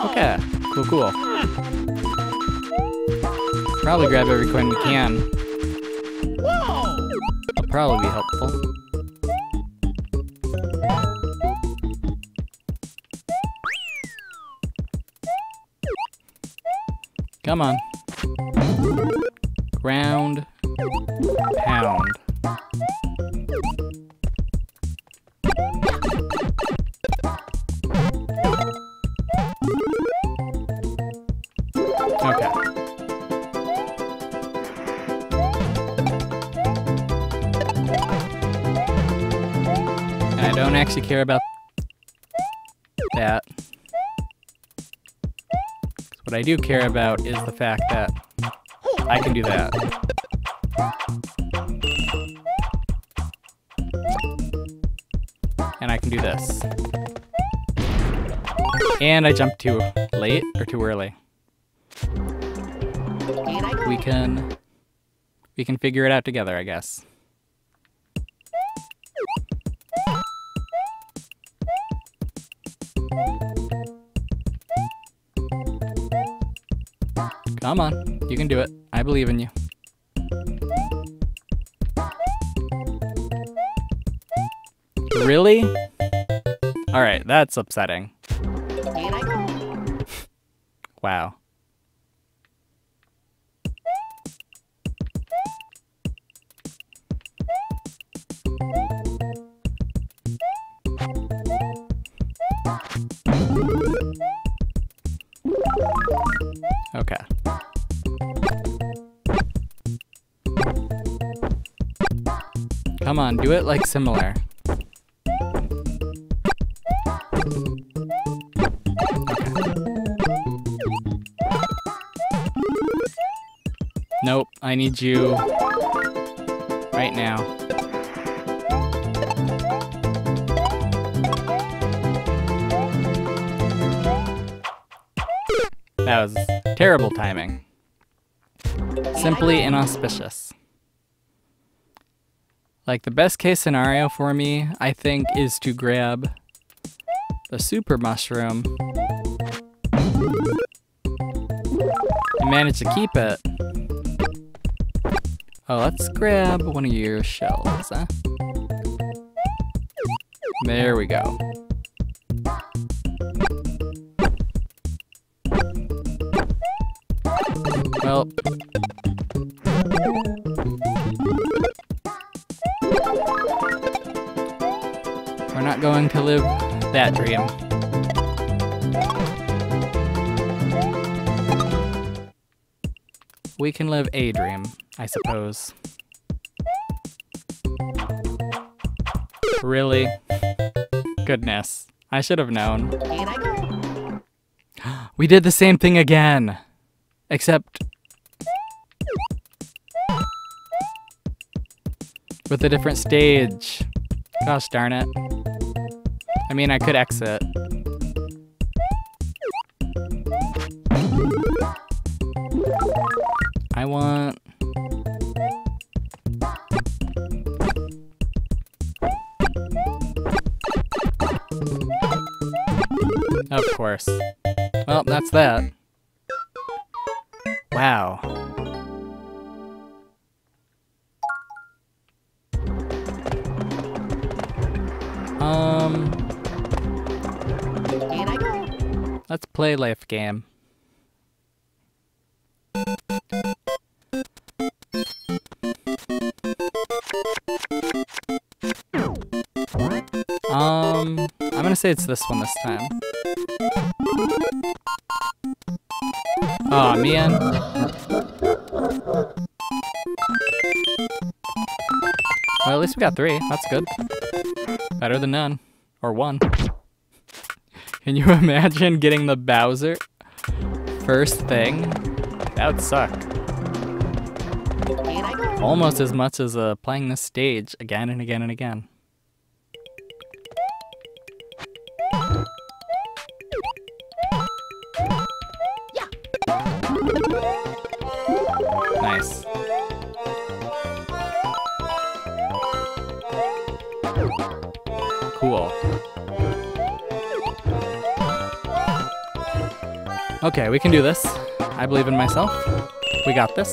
Okay, cool. Probably grab every coin we can. That'll probably be helpful. Come on. Ground pound. Okay. I don't actually care about that. What I do care about is the fact that I can do that. And I can do this. And I jumped too late or too early. We can figure it out together, I guess. Come on, you can do it. I believe in you. Really? Alright, that's upsetting. Wow. Okay. Come on, do it like similar. Nope, I need you right now. That was terrible timing. Simply inauspicious. Like, the best case scenario for me, I think, is to grab the super mushroom and manage to keep it. Oh, let's grab one of your shells, huh? There we go. Well, we're not going to live that dream. We can live a dream, I suppose. Really? Goodness. I should have known. We did the same thing again! Except with a different stage. Gosh darn it. I mean, I could exit. I want... Of course. Well, that's that. Wow. Let's play life game. I'm gonna say it's this one this time. Aw, man. Well, at least we got 3. That's good. Better than none. Or 1. Can you imagine getting the Bowser first thing? That would suck. Almost as much as playing this stage again and again and again. Cool. Okay, we can do this. I believe in myself. We got this.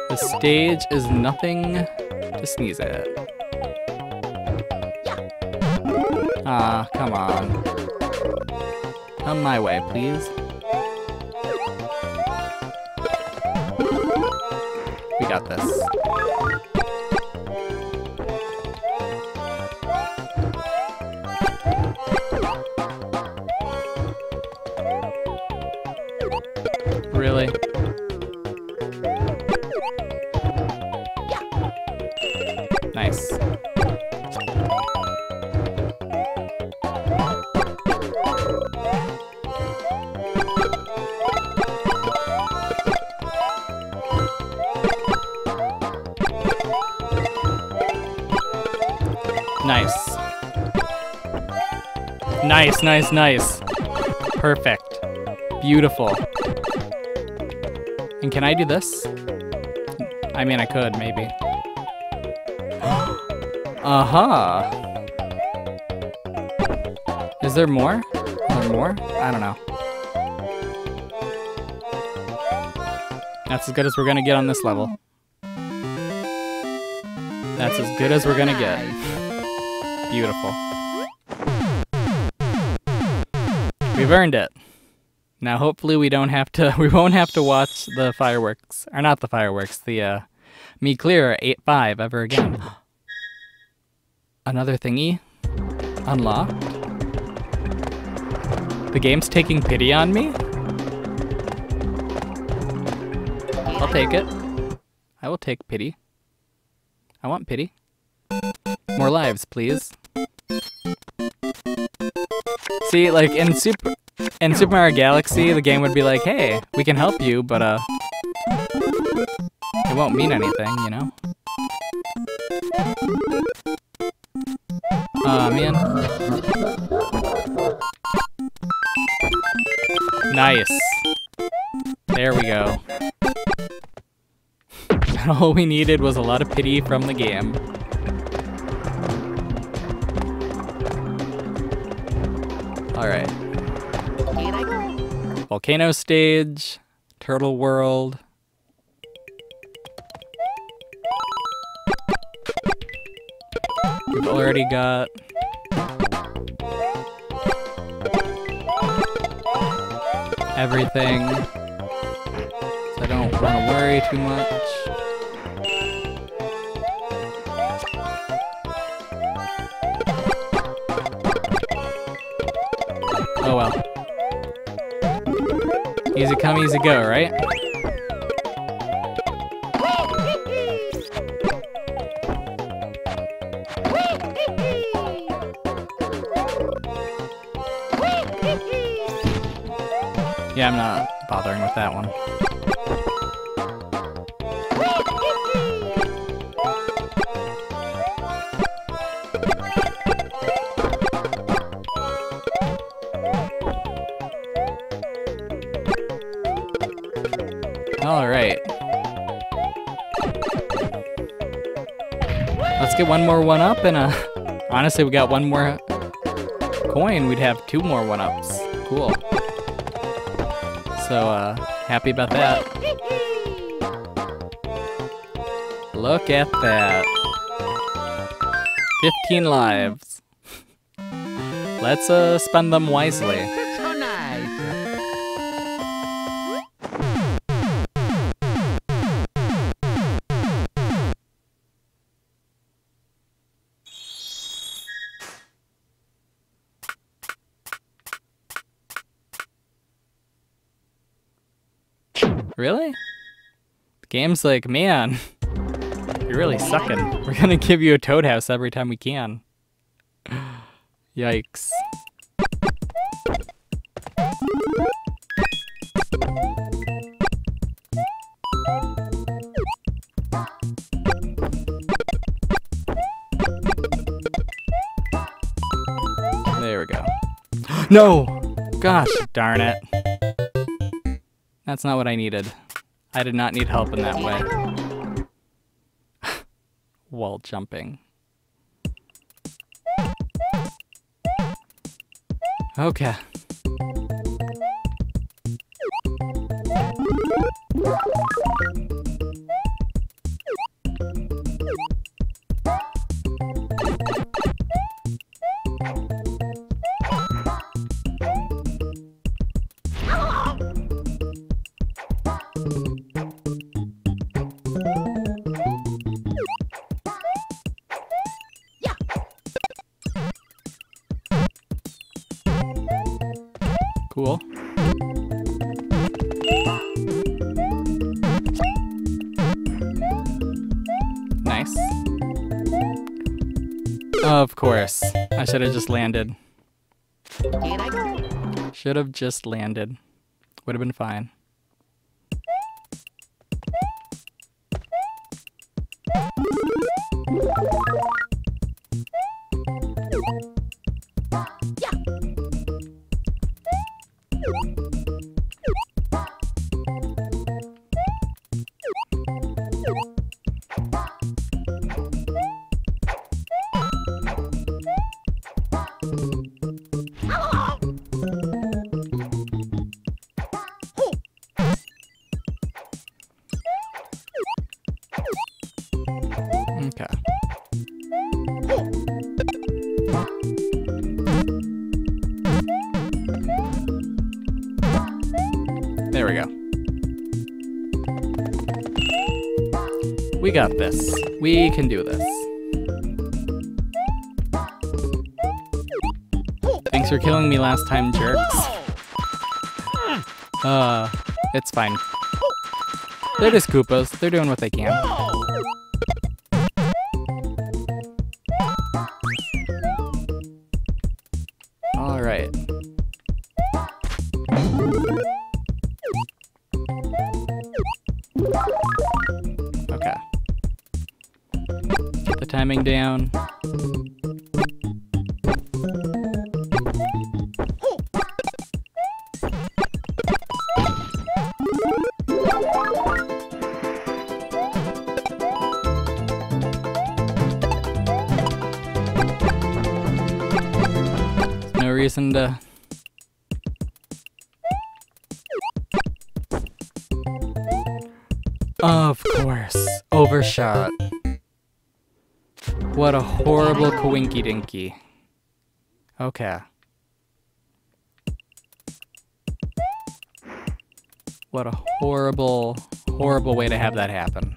The stage is nothing to sneeze at. Ah, come on. Come my way, please. We got this. Really? Nice. Nice. Nice, nice, nice. Perfect. Beautiful. And can I do this? I mean, I could, maybe. Aha! Is there more? Is there more? I don't know. That's as good as we're gonna get on this level. That's as good as we're gonna get. Beautiful. We've earned it. Now hopefully we won't have to watch the fireworks, or not the fireworks, the me clear 8-5 ever again. Another thingy unlocked. The game's taking pity on me? I'll take it. I will take pity. I want pity. More lives, please. See, like in Super Mario Galaxy, the game would be like, hey, we can help you, but it won't mean anything, you know? Aw, man. Nice. There we go. All we needed was a lot of pity from the game. Alright. Volcano stage, Turtle World. We've already got everything, so I don't want to worry too much. Oh well. Easy come, easy go, right? Yeah, I'm not bothering with that one. Alright. Let's get one more 1-up and honestly we got one more coin, we'd have 2 more 1-ups. Cool. So happy about that. Look at that. 15 lives. Let's spend them wisely. So nice. Really? The game's like, man, you're really sucking. We're gonna give you a Toad House every time we can. Yikes. There we go. No! Gosh darn it. That's not what I needed. I did not need help in that way. while jumping. Okay. Cool. Nice. Of course. I should have just landed. Can I go? Should have just landed. Would have been fine. Okay. There we go. We got this. We can do this. Thanks for killing me last time, jerks. It's fine. They're just Koopas. They're doing what they can. Alright. Okay. Get the timing down. No reason to... Of course. Overshot. What a horrible coinky dinky. Okay. What a horrible, horrible way to have that happen.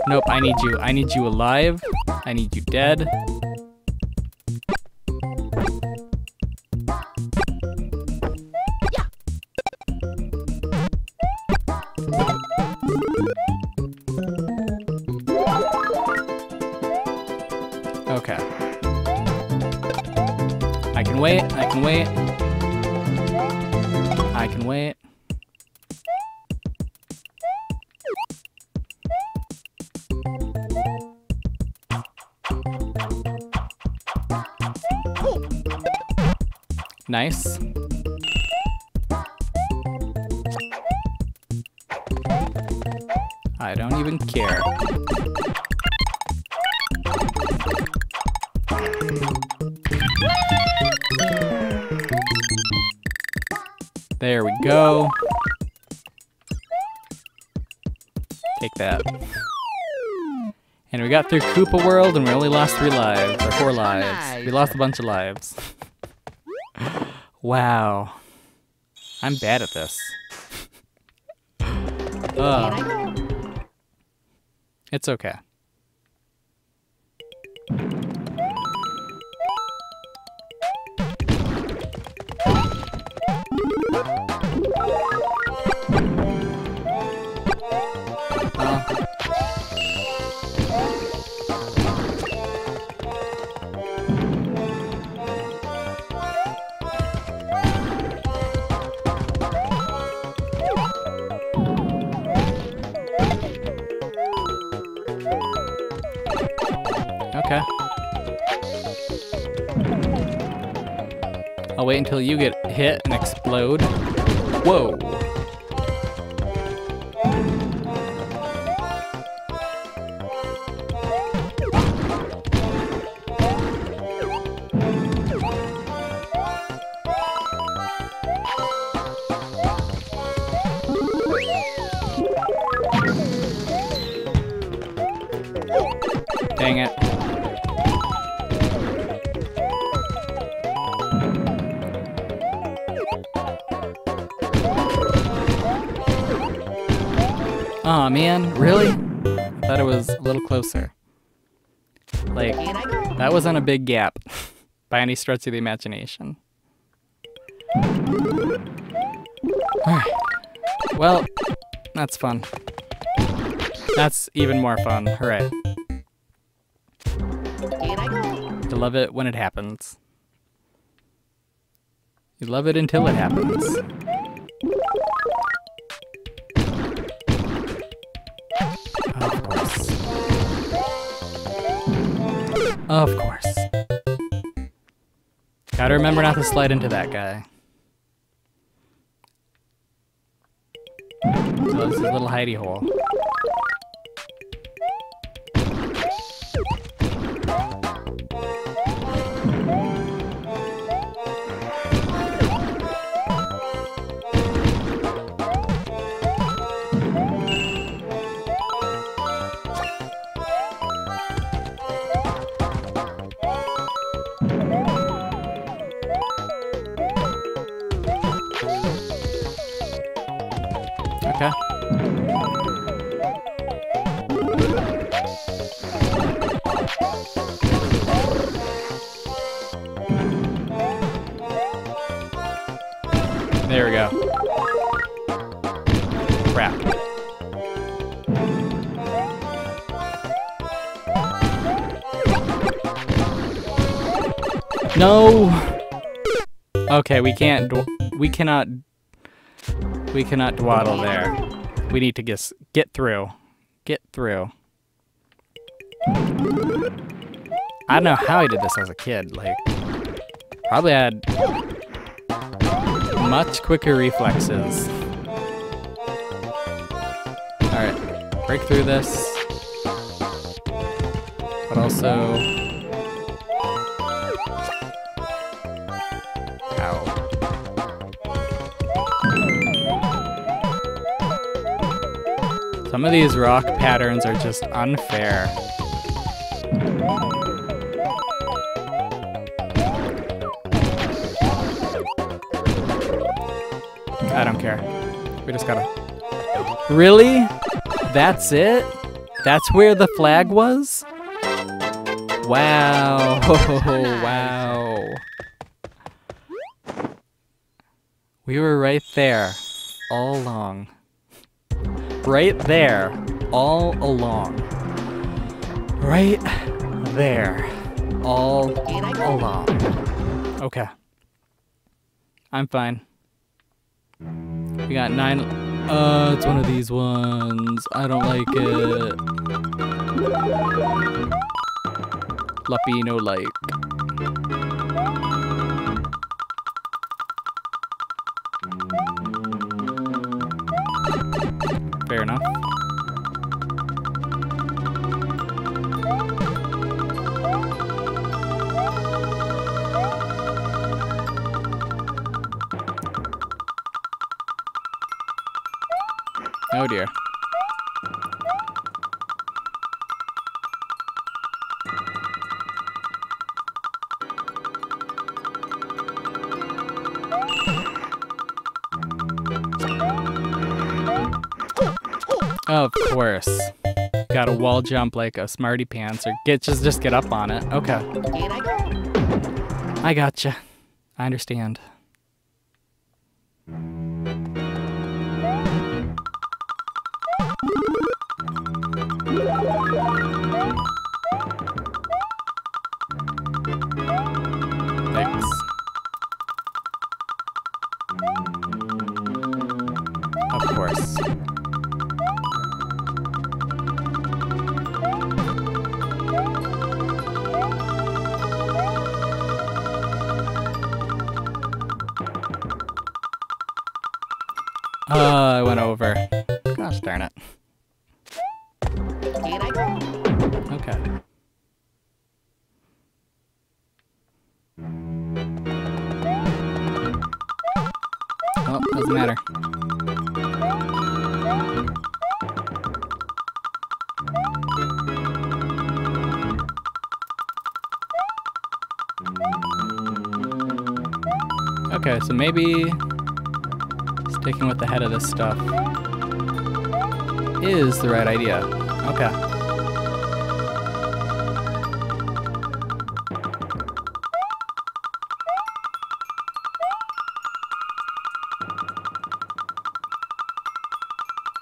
Nope, I need you. I need you alive. I need you dead. Okay. I can wait. I can wait. I can wait. Nice. I don't even care. There we go. Take that. And we got through Koopa World and we only lost 3 lives, or 4 lives. We lost a bunch of lives. Wow. I'm bad at this. It's okay. Okay. I'll wait until you get hit and explode. Whoa. Dang it. Aw, man, really? I thought it was a little closer. Like, that wasn't a big gap by any stretch of the imagination. Alright. Well, that's fun. That's even more fun. Hooray. You love it when it happens. You love it until it happens. Of course. Of course. Gotta remember not to slide into that guy. So this is a little hidey hole. Okay. There we go. Crap. No. Okay, we cannot dwaddle there. We need to just get through. Get through. I don't know how I did this as a kid. Like, probably had much quicker reflexes. Alright, break through this. But also... Ow. Some of these rock patterns are just unfair. I don't care. We just gotta... Really? That's it? That's where the flag was? Wow. Wow. We were right there all along. Right there all along. Right there all along. Okay. I'm fine. We got 9. It's one of these ones. I don't like it. Luppi, no like. Fair enough. Oh dear. Of course. Gotta wall jump like a smarty pants or just get up on it. Okay. I gotcha. I understand. Thanks. Of course. I went over. Gosh darn it. Okay. Well, doesn't matter. Okay, so maybe sticking with the head of this stuff is the right idea. Okay.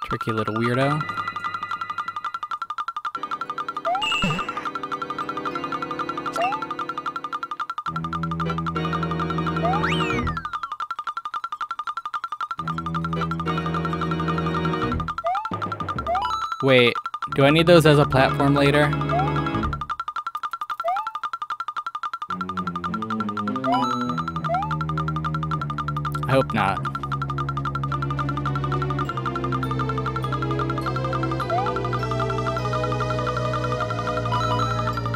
Tricky little weirdo. Wait, do I need those as a platform later? I hope not.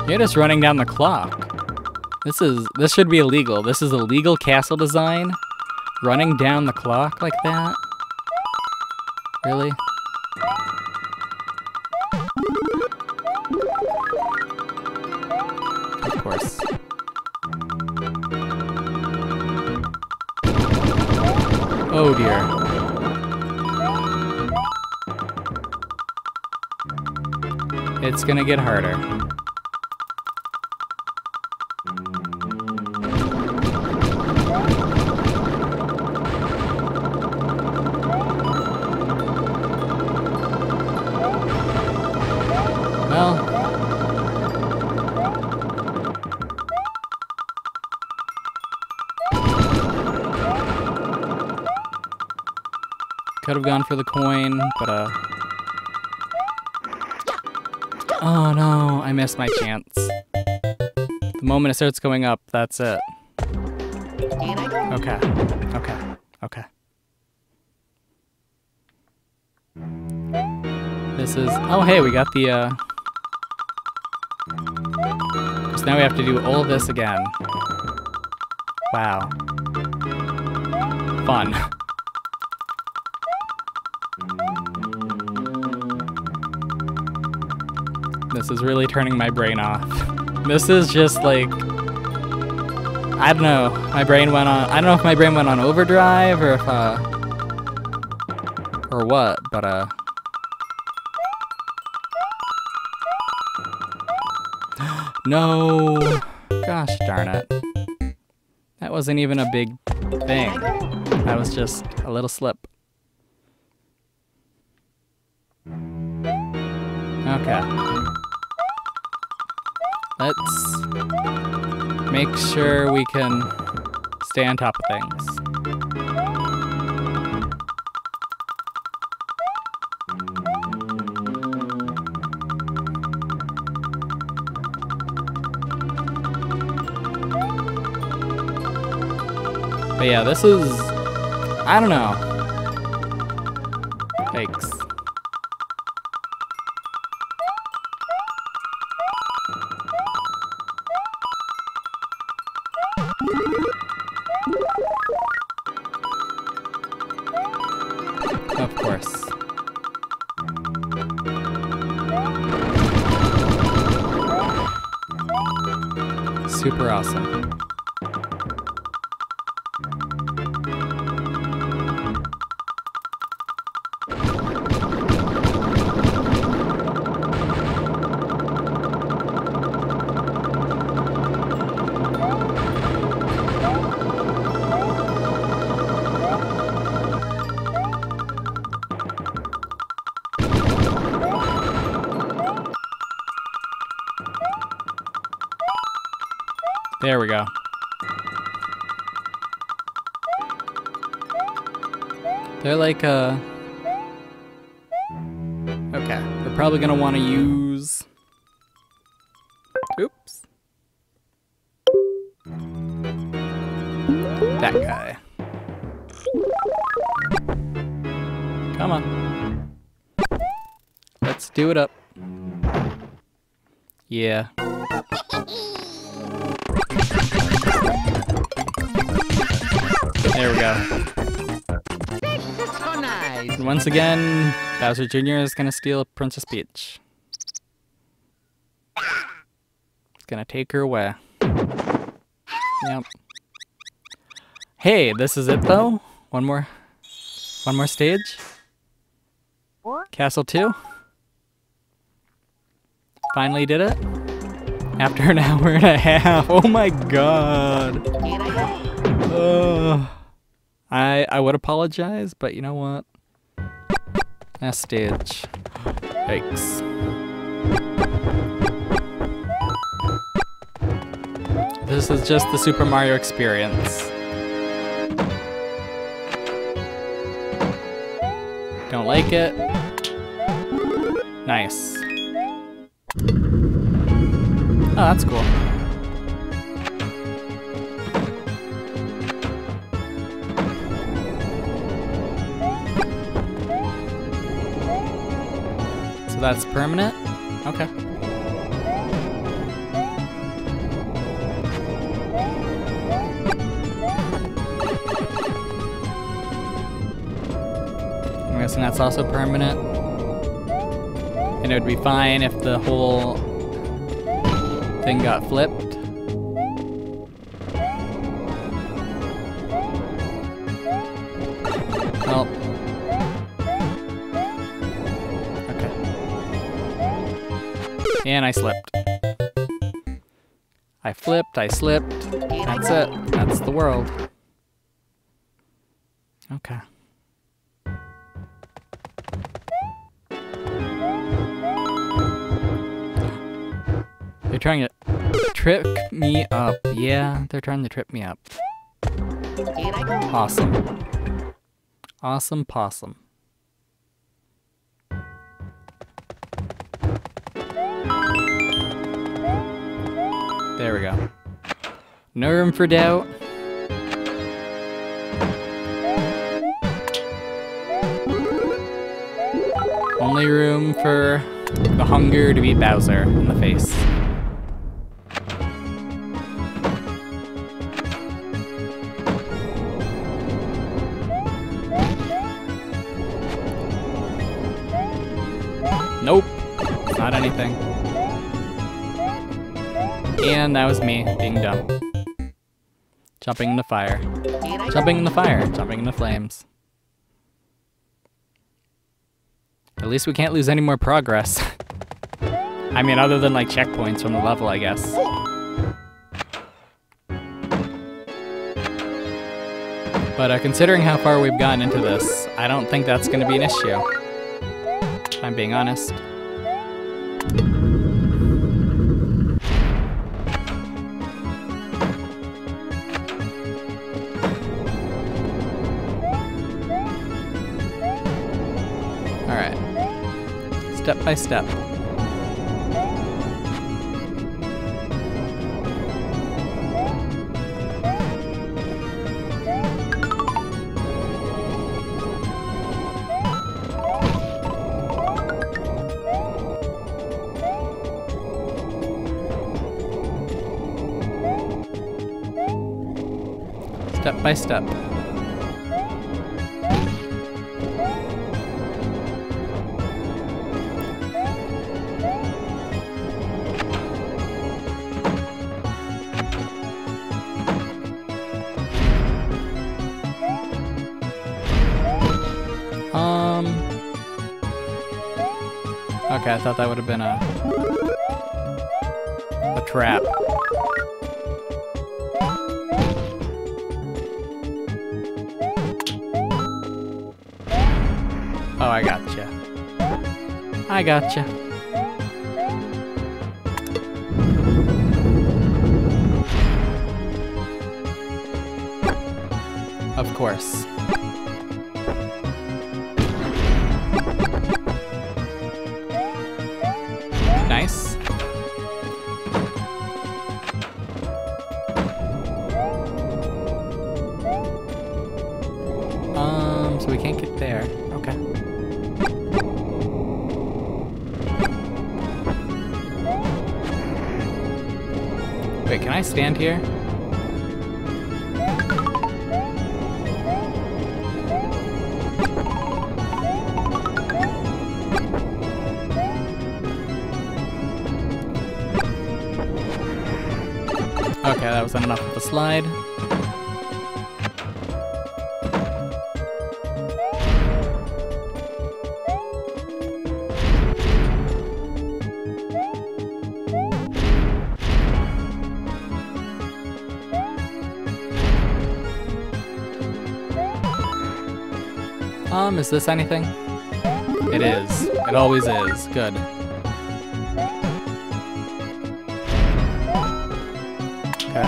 You're just running down the clock. This should be illegal. This is a legal castle design. Running down the clock like that? Really? Of course. Oh dear. It's gonna get harder. Well, could have gone for the coin, but oh no, I missed my chance. The moment it starts going up, that's it. Okay, okay, okay. This is, oh hey, we got the, so now we have to do all this again. Wow. Fun. This is really turning my brain off. This is just like, I don't know, my brain went on, I don't know if my brain went on overdrive or if, or what, but, no, gosh darn it. That wasn't even a big thing. That was just a little slip. Okay. Let's make sure we can stay on top of things. But yeah, this is, I don't know. Yikes. Of course. Super awesome. There we go. They're like, okay. They're probably gonna want to use... Oops. That guy. Come on. Let's do it up. Yeah. There we go. That's so nice. And once again, Bowser Jr. is gonna steal Princess Peach. He's gonna take her away. Yep. Hey, this is it though? One more stage? Castle 2? Finally did it? After an hour and a half. Oh my god. I would apologize, but you know what? Last stage. Yikes. This is just the Super Mario experience. Don't like it. Nice. Oh, that's cool. So that's permanent? Okay. I'm guessing that's also permanent. And it would be fine if the whole thing got flipped. Well. Okay. And I slipped. I flipped, I slipped. That's it. That's the world. Okay. They're trying to trip me up. Yeah, they're trying to trip me up. Awesome. Awesome possum. There we go. No room for doubt. Only room for the hunger to beat Bowser in the face. Nope, it's not anything. And that was me being dumb. Jumping in the fire. Jumping in the fire. Jumping in the flames. At least we can't lose any more progress. I mean, other than like checkpoints from the level, I guess. But considering how far we've gotten into this, I don't think that's going to be an issue. If I'm being honest. Alright. Step by step. Step by step. Okay, I thought that would have been a trap. Oh, I gotcha. I gotcha. Of course. Nice. So we can't get there. Okay. Wait, can I stand here? Okay, that was enough of the slide. Is this anything? It is. It always is. Good. Okay.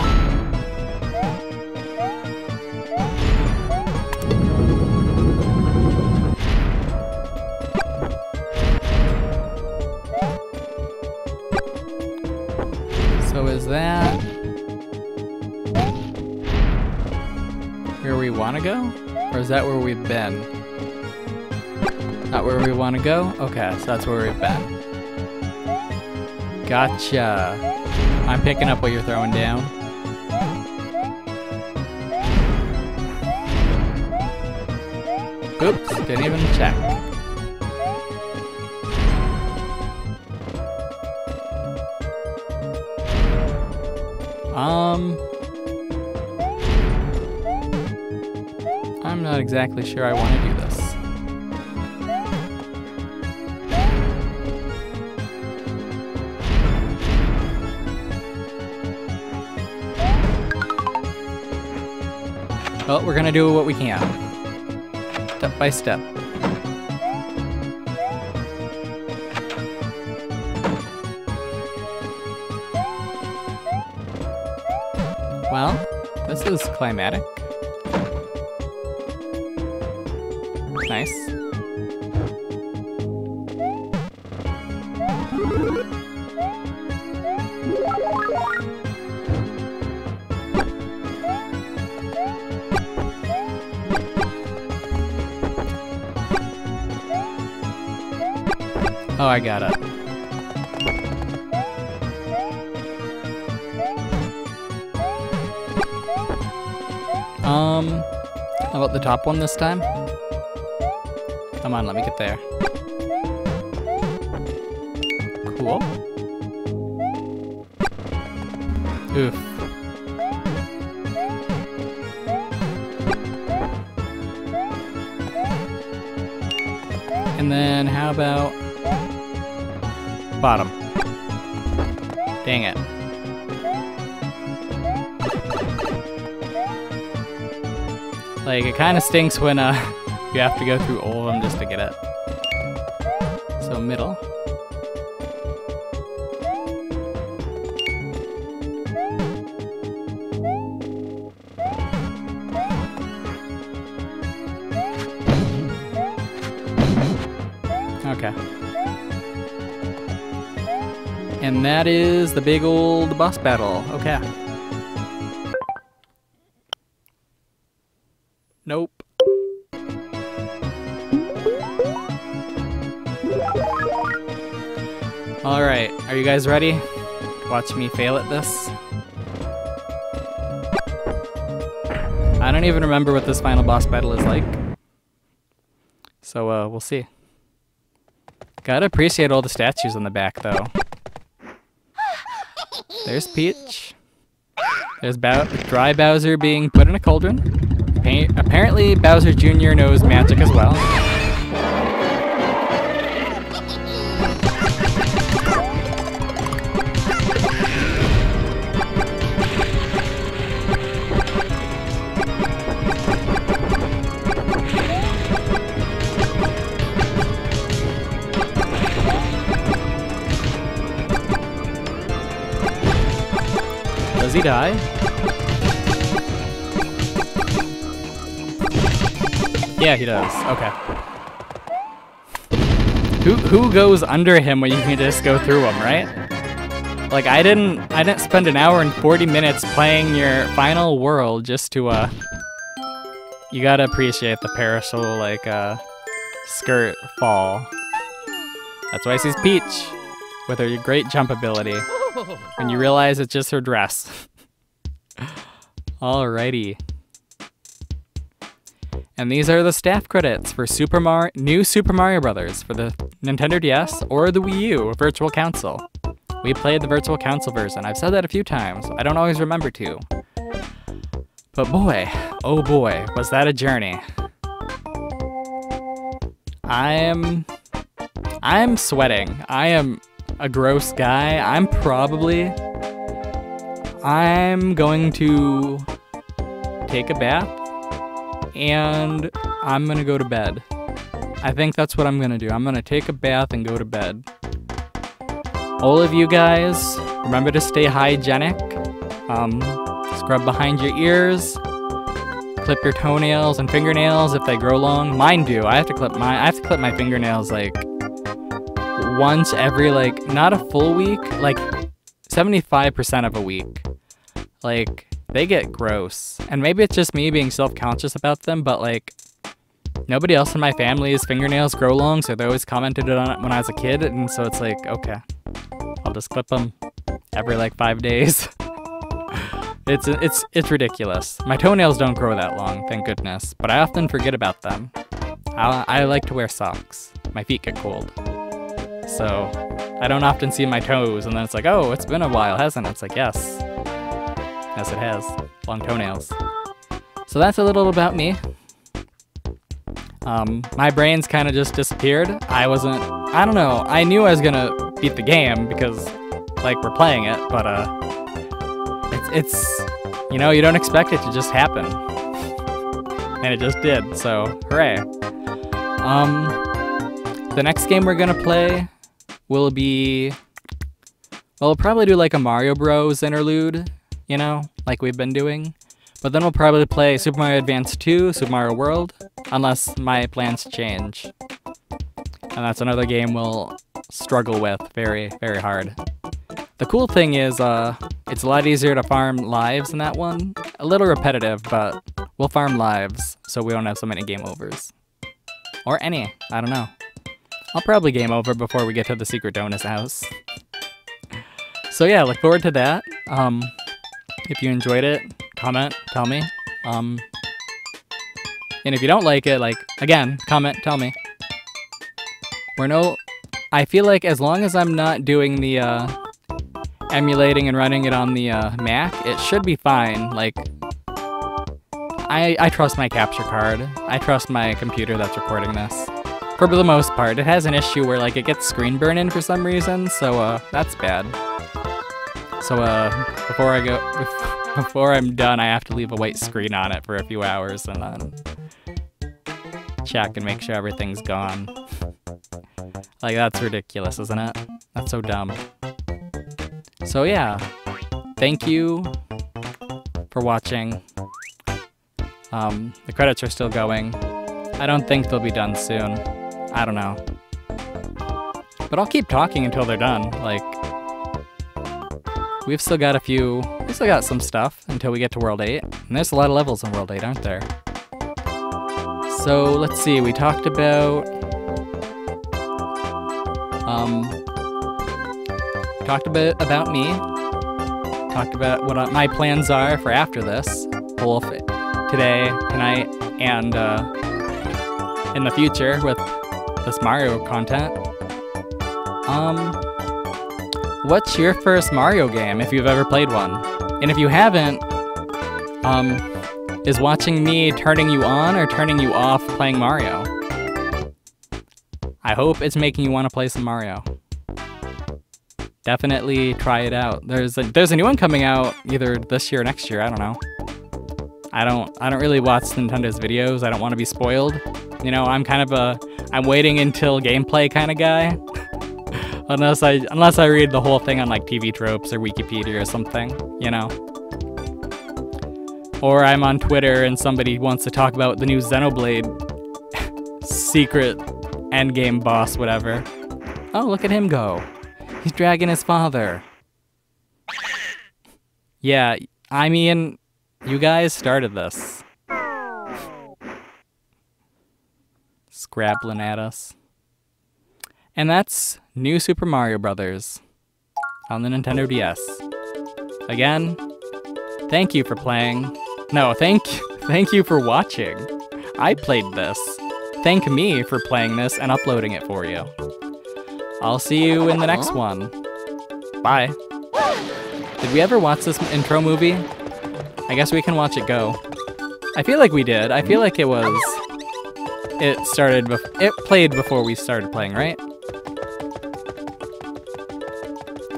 So is that where we want to go? Or is that where we've been? Not where we want to go? Okay, so that's where we've been. Gotcha. I'm picking up what you're throwing down. Oops, didn't even check. I'm not exactly sure I want to do this. Well, we're gonna do what we can. Step by step. Well, this is climatic. Nice. Oh, I got it. How about the top one this time? Come on, let me get there. Cool. Oof. And then how about bottom? Dang it. Like, it kind of stinks when you have to go through all of them just to get it. So middle. Okay. And that is the big old boss battle. Okay. Nope. Alright, are you guys ready? Watch me fail at this. I don't even remember what this final boss battle is like. So, we'll see. Gotta appreciate all the statues on the back, though. There's Peach. There's Dry Bowser being put in a cauldron. Apparently, Bowser Jr. knows magic as well. Does he die? Yeah, he does. Okay. Who goes under him when you can just go through him, right? Like, I didn't spend an hour and 40 minutes playing your final world just to you gotta appreciate the parasol like skirt fall. That's why she's Peach with her great jump ability. When you realize it's just her dress. Alrighty. And these are the staff credits for New Super Mario Bros. For the Nintendo DS or the Wii U Virtual Console. We played the Virtual Console version. I've said that a few times. I don't always remember to. But boy, oh boy, was that a journey. I'm sweating. I am a gross guy. I'm going to take a bath and I'm gonna go to bed. I think that's what I'm gonna do. I'm gonna take a bath and go to bed. All of you guys, remember to stay hygienic. Scrub behind your ears. Clip your toenails and fingernails if they grow long. Mine do. I have to clip my fingernails like once every like not a full week, like 75% of a week. Like they get gross. And maybe it's just me being self-conscious about them, but like nobody else in my family's fingernails grow long, so they always commented on it when I was a kid, and so it's like, okay, I'll just clip them every like 5 days. It's ridiculous. My toenails don't grow that long, thank goodness, but I often forget about them. I like to wear socks. My feet get cold. So I don't often see my toes, and then it's like, oh, it's been a while, hasn't it? It's like, yes. Yes, it has. Long toenails. So that's a little about me. My brain's kind of just disappeared. I don't know. I knew I was gonna beat the game because, like, we're playing it, but, it's, you know, you don't expect it to just happen. And it just did, so hooray. The next game we're gonna play will be, well, we'll probably do like a Mario Bros. Interlude, you know, like we've been doing. But then we'll probably play Super Mario Advance 2, Super Mario World, unless my plans change. And that's another game we'll struggle with very, very hard. The cool thing is, it's a lot easier to farm lives in that one. A little repetitive, but we'll farm lives, so we don't have so many game overs. Or any, I don't know. I'll probably game over before we get to the secret Donut's house. So yeah, look forward to that. If you enjoyed it, comment, tell me. And if you don't like it, like, again, comment, tell me. I feel like as long as I'm not doing the, emulating and running it on the, Mac, it should be fine. Like, I trust my capture card. I trust my computer that's recording this. For the most part. It has an issue where, like, it gets screen burn-in for some reason, so, that's bad. So, before I'm done, I have to leave a white screen on it for a few hours and then check and make sure everything's gone. Like, that's ridiculous, isn't it? That's so dumb. So yeah, thank you for watching. The credits are still going. I don't think they'll be done soon. I don't know. But I'll keep talking until they're done. Like, we've still got some stuff until we get to World 8. And there's a lot of levels in World 8, aren't there? So, let's see, we talked about... talked a bit about me. Talked about what my plans are for after this. Both today, tonight, and in the future with this Mario content. What's your first Mario game, if you've ever played one? And if you haven't, is watching me turning you on or turning you off playing Mario? I hope it's making you want to play some Mario. Definitely try it out. There's a new one coming out either this year or next year, I don't know. I don't really watch Nintendo's videos. I don't want to be spoiled. You know, I'm kind of I'm waiting until gameplay kind of guy. unless I read the whole thing on like TV Tropes or Wikipedia or something, you know. Or I'm on Twitter and somebody wants to talk about the new Xenoblade secret endgame boss, whatever. Oh, look at him go. He's dragging his father. Yeah, I mean, you guys started this. Scrabbling at us. And that's New Super Mario Bros. On the Nintendo DS. Again, thank you for playing. No, thank you for watching. I played this. Thank me for playing this and uploading it for you. I'll see you in the next one. Bye. Did we ever watch this intro movie? I guess we can watch it go. I feel like we did. I feel like it played before we started playing, right?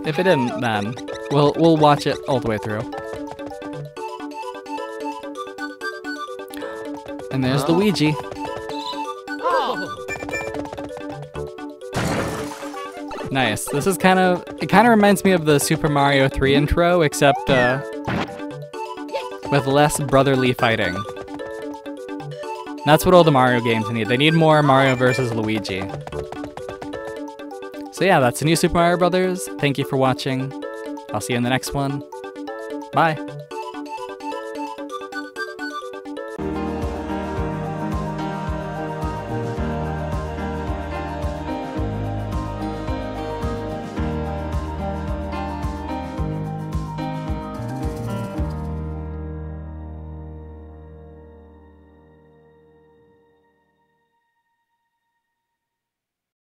If it didn't, then we'll watch it all the way through. And there's Luigi. Nice. This is kind of reminds me of the Super Mario 3 intro, except with less brotherly fighting. That's what all the Mario games need. They need more Mario versus Luigi. So yeah, that's the new Super Mario Brothers. Thank you for watching. I'll see you in the next one. Bye.